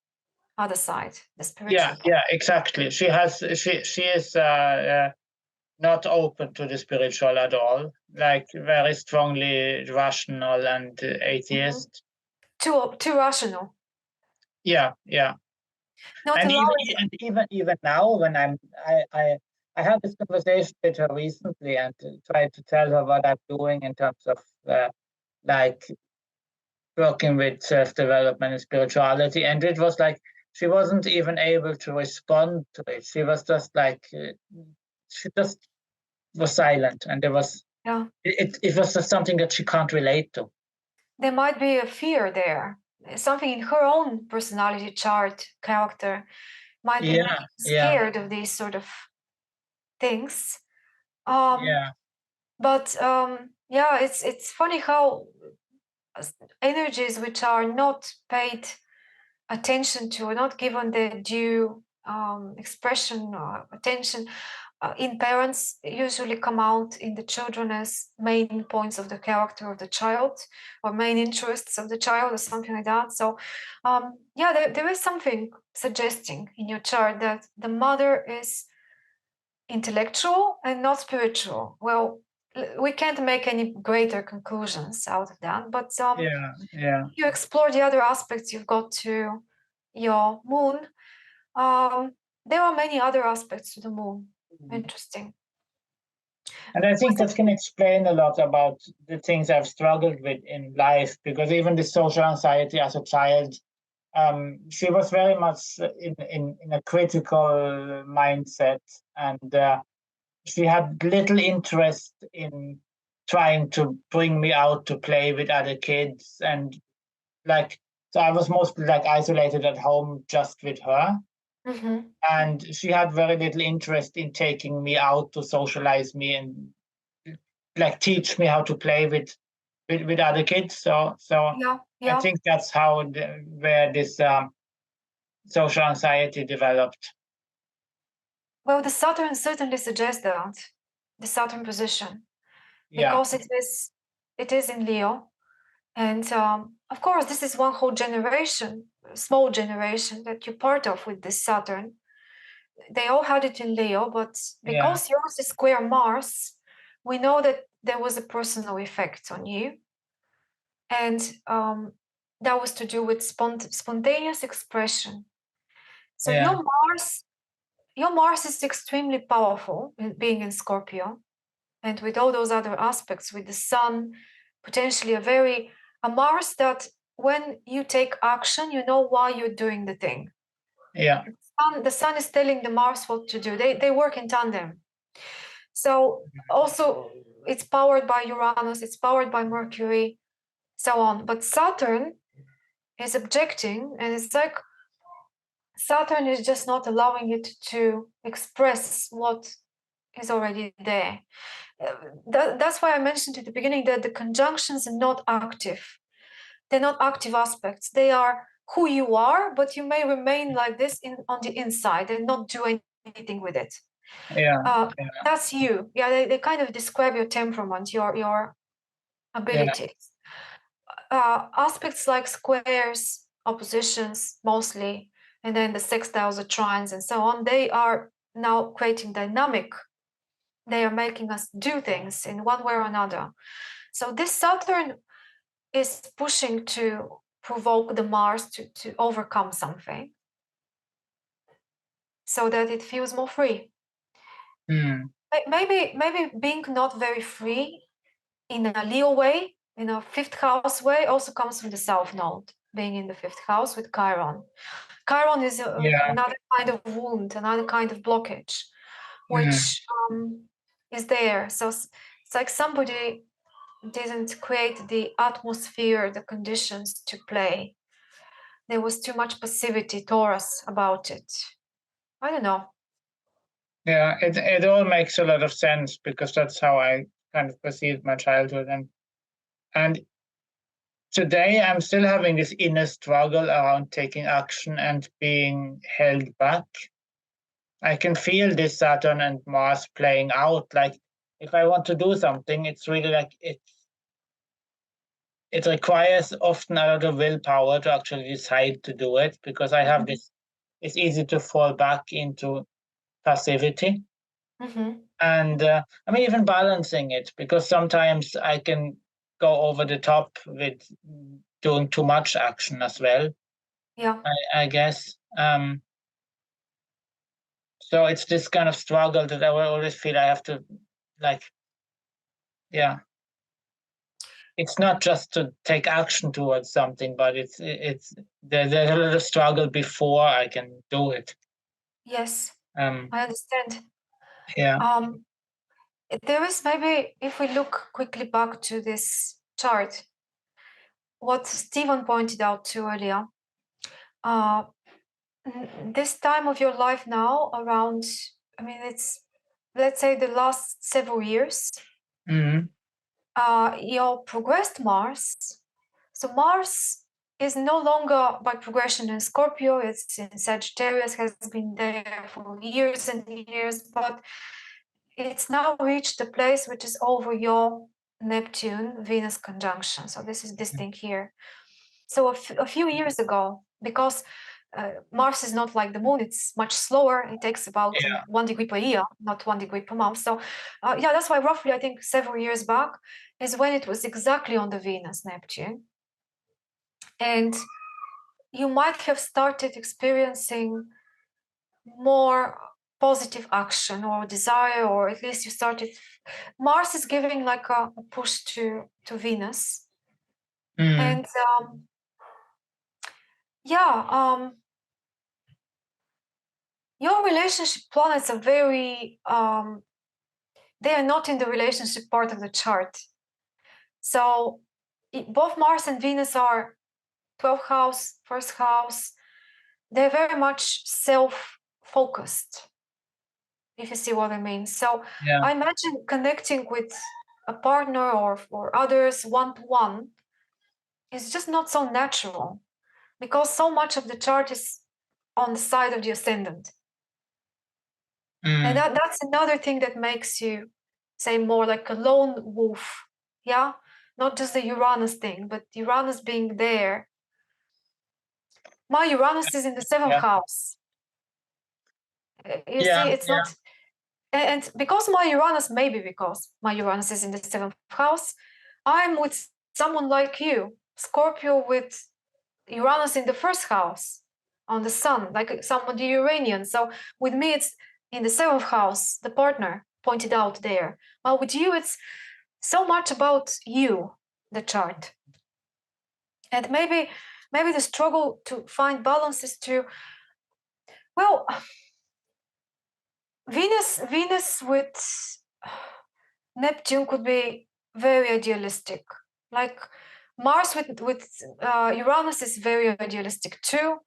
other side, the spiritual part? Yeah, exactly. She is not open to the spiritual at all, like very strongly rational and atheist. Too rational. Yeah. Not And allowing. even now, when I had this conversation with her recently and tried to tell her what I'm doing in terms of like working with self-development and spirituality, and it was like she wasn't even able to respond to it. She was just like she just was silent, and there was it was just something that she can't relate to. There might be a fear there, something in her own personality chart, character, might be scared of these sort of things. But it's funny how energies which are not paid attention to, or not given the due expression or attention in parents, usually come out in the children as main points of the character of the child or main interests of the child or something like that. So there is something suggesting in your chart that the mother is intellectual and not spiritual. Well, we can't make any greater conclusions out of that, but if you explore the other aspects you've got to your moon, there are many other aspects to the moon. Interesting. And I think that can explain a lot about the things I've struggled with in life, because even the social anxiety as a child, she was very much in a critical mindset, and she had little interest in trying to bring me out to play with other kids, and so I was mostly isolated at home just with her. And she had very little interest in taking me out to socialize me and teach me how to play with other kids. So I think that's where this social anxiety developed. Well, the Saturn certainly suggests that, the Saturn position, because it is in Leo. And of course, this is one whole generation, small generation that you're part of with this Saturn. They all had it in Leo, but because yours is square Mars, we know that there was a personal effect on you. And that was to do with spontaneous expression. So your Mars is extremely powerful in being in Scorpio. And with all those other aspects, with the sun, potentially a Mars that when you take action, you know why you're doing the thing. Yeah. The sun is telling the Mars what to do. They work in tandem. So also it's powered by Uranus, it's powered by Mercury, so on. But Saturn is objecting, and it's like Saturn is just not allowing it to express what is already there. That's why I mentioned at the beginning that the conjunctions are not active. They're not active aspects. They are who you are, but you may remain like this on the inside and not do anything with it. Yeah. That's you. Yeah, they kind of describe your temperament, your abilities. Aspects like squares, oppositions mostly, and then the sextiles, the trines, and so on, they are now creating dynamic. They are making us do things in one way or another. So this Saturn is pushing to provoke the Mars to overcome something so that it feels more free. Maybe being not very free in a Leo way, in a fifth house way, also comes from the South Node, being in the fifth house with Chiron. Chiron is another kind of wound, another kind of blockage, which is there. So it's like somebody didn't create the atmosphere, the conditions to play. There was too much passivity, Taurus, about it. I don't know. Yeah, it all makes a lot of sense because that's how I kind of perceived my childhood. And today I'm still having this inner struggle around taking action and being held back. I can feel this Saturn and Mars playing out. Like if I want to do something, it's really like it requires often a lot of willpower to actually decide to do it because I have this, it's easy to fall back into passivity. And I mean, even balancing it, because sometimes I can go over the top with doing too much action as well. Yeah. I guess. So it's this kind of struggle that I will always feel I have to, like, yeah. It's not just to take action towards something, but there's a lot of struggle before I can do it. Yes, I understand. Yeah. There is maybe, if we look quickly back to this chart, what Stephen pointed out to earlier, this time of your life now, around, I mean, it's, let's say, the last several years, your progressed Mars. So Mars is no longer by progression in Scorpio, it's in Sagittarius, has been there for years and years, but it's now reached a place which is over your Neptune Venus conjunction. So this is this thing here. So a few years ago, because Mars is not like the moon, it's much slower. It takes about 1 degree per year, not 1 degree per month. So yeah, that's why roughly I think several years back is when it was exactly on the Venus Neptune. And you might have started experiencing more positive action or desire, or at least you started. Mars is giving like a push to Venus. And your relationship planets are very they are not in the relationship part of the chart. So both Mars and Venus are 12th house, first house. They're very much self-focused, if you see what I mean. So I imagine connecting with a partner or others one-to-one is just not so natural because so much of the chart is on the side of the ascendant. And that's another thing that makes you, say, more like a lone wolf. Yeah, not just the Uranus thing, but Uranus being there. My Uranus is in the 7th house. You see, it's not, and because my Uranus, maybe because my Uranus is in the 7th house, I'm with someone like you, Scorpio with Uranus in the 1st house on the sun, like somebody Uranian. So with me, it's in the 7th house, the partner pointed out there. Well, with you, it's so much about you, the chart. And maybe the struggle to find balance is to, well, Venus with Neptune could be very idealistic. Like Mars with Uranus is very idealistic too,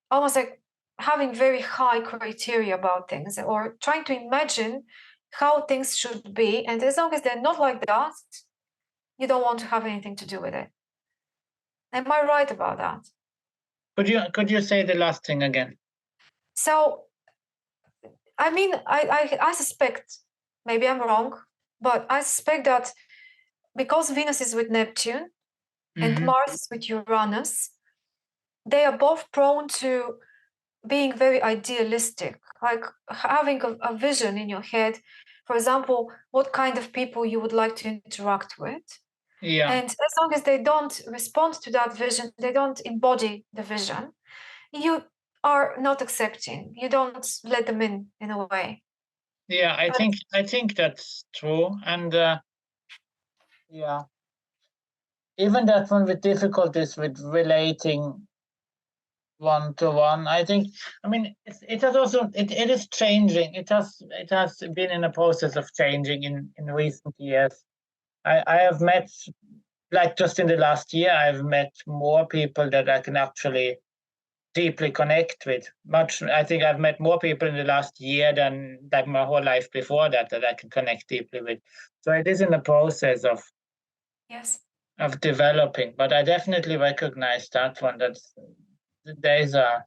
almost like having very high criteria about things or trying to imagine how things should be. And as long as they're not like that, you don't want to have anything to do with it. Am I right about that? Could you say the last thing again? So, I mean, I suspect, maybe I'm wrong, but I suspect that because Venus is with Neptune and Mhm. Mars is with Uranus, they are both prone to being very idealistic, like having a vision in your head. For example, what kind of people you would like to interact with. Yeah. And as long as they don't respond to that vision, they don't embody the vision, you are not accepting. You don't let them in a way. Yeah, I But think that's true. And yeah, even that one with difficulties with relating one to one, I think, I mean, it has also, it is changing. It has been in a process of changing in recent years. I have met, like just in the last year, I've met more people that I can actually deeply connect with. I think I've met more people in the last year than like my whole life before that I can connect deeply with. So it is in the process yes, of developing, but I definitely recognize that one. That there is a,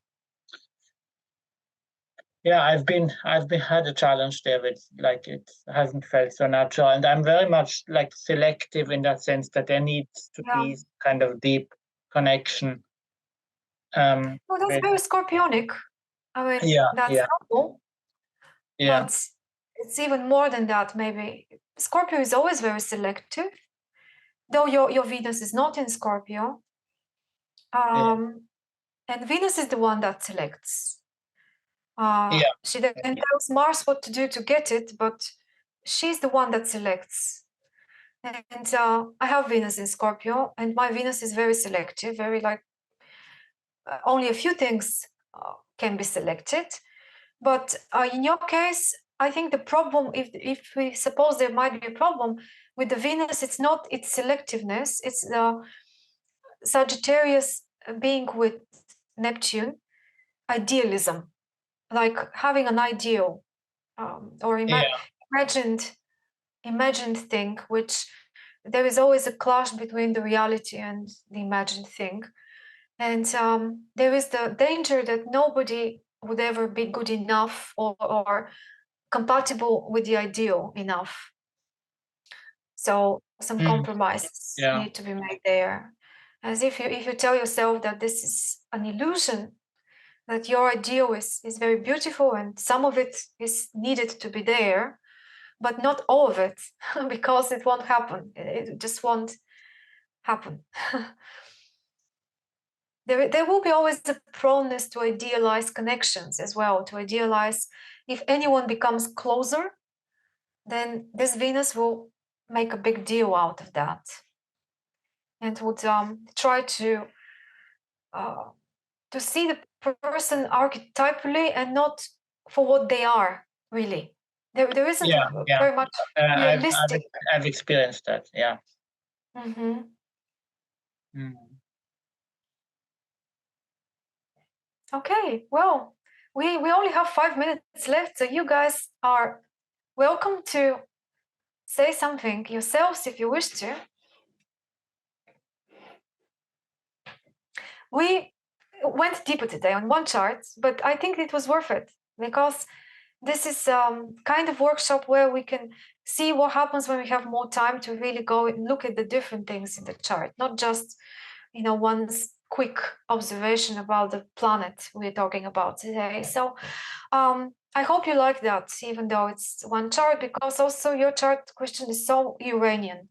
yeah, I've been had a challenge there with, like, it hasn't felt so natural, and I'm very much like selective in that sense that there needs to yeah. be kind of deep connection. Well, that's With, very scorpionic. I mean, yeah, that's yeah, normal, yeah, but it's even more than that, maybe. Scorpio is always very selective, though your Venus is not in Scorpio. yeah, And Venus is the one that selects. yeah, She then tells Mars what to do to get it, but she's the one that selects. And I have Venus in Scorpio, and my Venus is very selective, very like only a few things can be selected. But in your case, I think the problem, if we suppose there might be a problem with the Venus, it's not its selectiveness, it's the Sagittarius being with Neptune, idealism, like having an ideal or yeah, imagined thing, which there is always a clash between the reality and the imagined thing. And there is the danger that nobody would ever be good enough or compatible with the ideal enough. So some compromises yeah, need to be made there. As if you tell yourself that this is an illusion, that your ideal is very beautiful and some of it is needed to be there, but not all of it, because it won't happen. It just won't happen. There will be always the proneness to idealize connections as well, to idealize if anyone becomes closer, then this Venus will make a big deal out of that and would try to see the person archetypally and not for what they are really. There isn't yeah, yeah. very much realistic. I've experienced that. Yeah. Mhm. Mm. Okay, well, we only have 5 minutes left, so you guys are welcome to say something yourselves if you wish to. We went deeper today on one chart, but I think it was worth it because this is kind of workshop where we can see what happens when we have more time to really go and look at the different things in the chart, not just one quick observation about the planet we're talking about today. So I hope you like that, even though it's one chart, because also your chart, Christian, is so Uranian.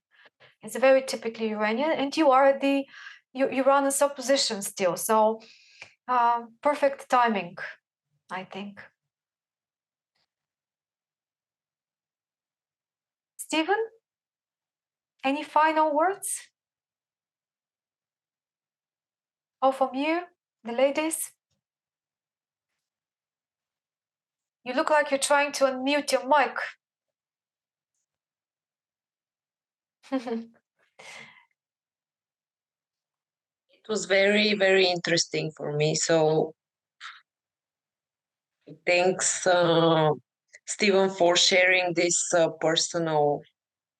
It's very typically Uranian, and you are at the Uranus opposition still. So perfect timing, I think. Stephen, any final words? Or from you, the ladies? You look like you're trying to unmute your mic. It was very, very interesting for me. So thanks, Stephen, for sharing this personal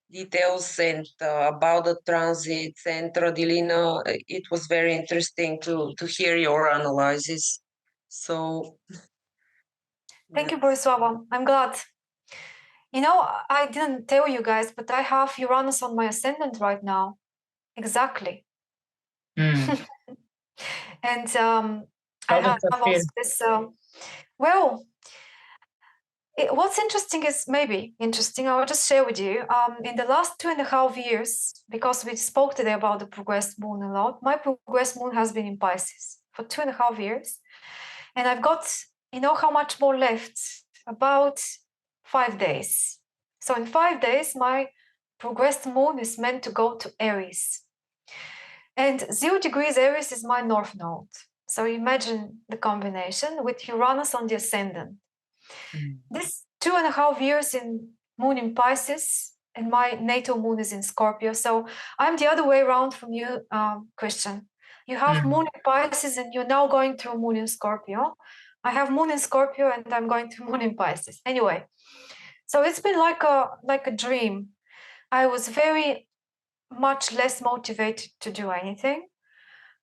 details and about the transits. And Rodilina, it was very interesting to hear your analysis. So Thank you, Borislava. I'm glad. You know, I didn't tell you guys, but I have Uranus on my ascendant right now. Exactly. Mm. And How I does have that feel? also this. Well, what's interesting is maybe interesting. I will just share with you. In the last 2.5 years, because we spoke today about the progressed moon a lot, my progressed moon has been in Pisces for 2.5 years, and I've got, you know, how much more left? About 5 days. So in 5 days, my progressed moon is meant to go to Aries. And 0 degrees Aries is my north node. So imagine the combination with Uranus on the ascendant. Mm. This 2.5 years in moon in Pisces, and my natal moon is in Scorpio. So I'm the other way around from you, Christian. You have moon in Pisces and you're now going through moon in Scorpio. I have moon in Scorpio and I'm going through moon in Pisces. Anyway, so it's been like a dream. I was very much less motivated to do anything.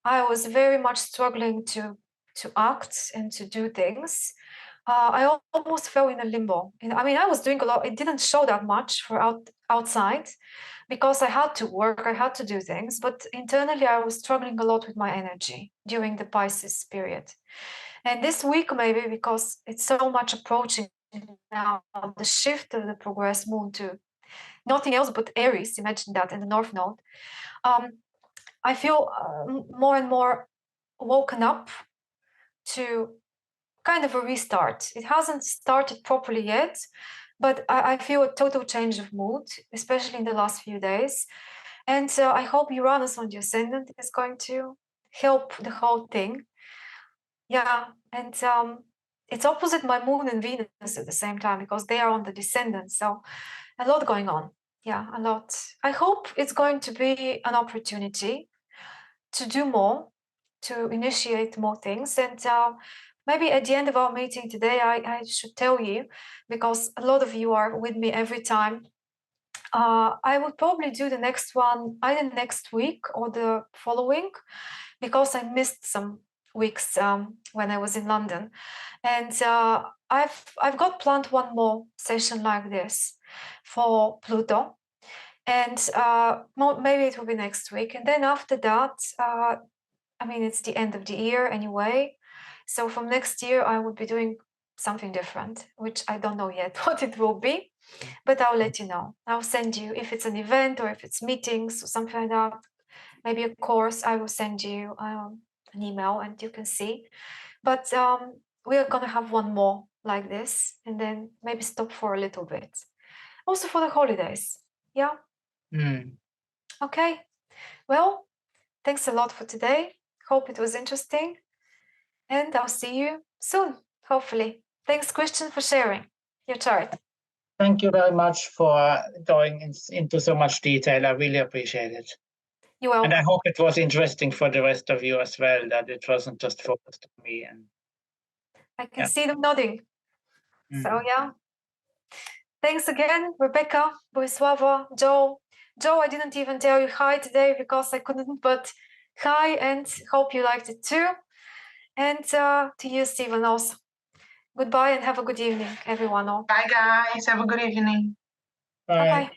I was very much struggling to act and to do things. I almost fell in a limbo. And I mean, I was doing a lot. It didn't show that much for outside because I had to work, I had to do things. But internally, I was struggling a lot with my energy during the Pisces period. And this week, maybe because it's so much approaching now, the shift of the progress moon to nothing else but Aries, imagine that in the North Node. I feel more and more woken up to kind of a restart. It hasn't started properly yet, but I feel a total change of mood, especially in the last few days. And I hope Uranus on the ascendant is going to help the whole thing. Yeah, and it's opposite my moon and Venus at the same time because they are on the descendant. So a lot going on. Yeah, a lot. I hope it's going to be an opportunity to do more, to initiate more things. And maybe at the end of our meeting today, I should tell you, because a lot of you are with me every time, I would probably do the next one either next week or the following, because I missed some weeks when I was in London. And I've got planned one more session like this for Pluto. And maybe it will be next week. And then after that, I mean, it's the end of the year anyway. So from next year, I would be doing something different, which I don't know yet what it will be, but I'll let you know. I'll send you, if it's an event or if it's meetings or something like that, maybe a course, I will send you an email and you can see. But we are going to have one more like this and then maybe stop for a little bit. Also for the holidays. Yeah. Mm. Okay. Well, thanks a lot for today. Hope it was interesting. And I'll see you soon, hopefully. Thanks, Christian, for sharing your chart. Thank you very much for going into so much detail. I really appreciate it. You're welcome. And I hope it was interesting for the rest of you as well, that it wasn't just focused on me. And I can see them nodding. So, yeah. Thanks again, Rebecca, Borisłava, Joe. Joe, I didn't even tell you hi today because I couldn't, but hi, and hope you liked it too. And to you, Stephen, also. Goodbye and have a good evening, everyone. Bye, guys. Have a good evening. Bye. Bye-bye.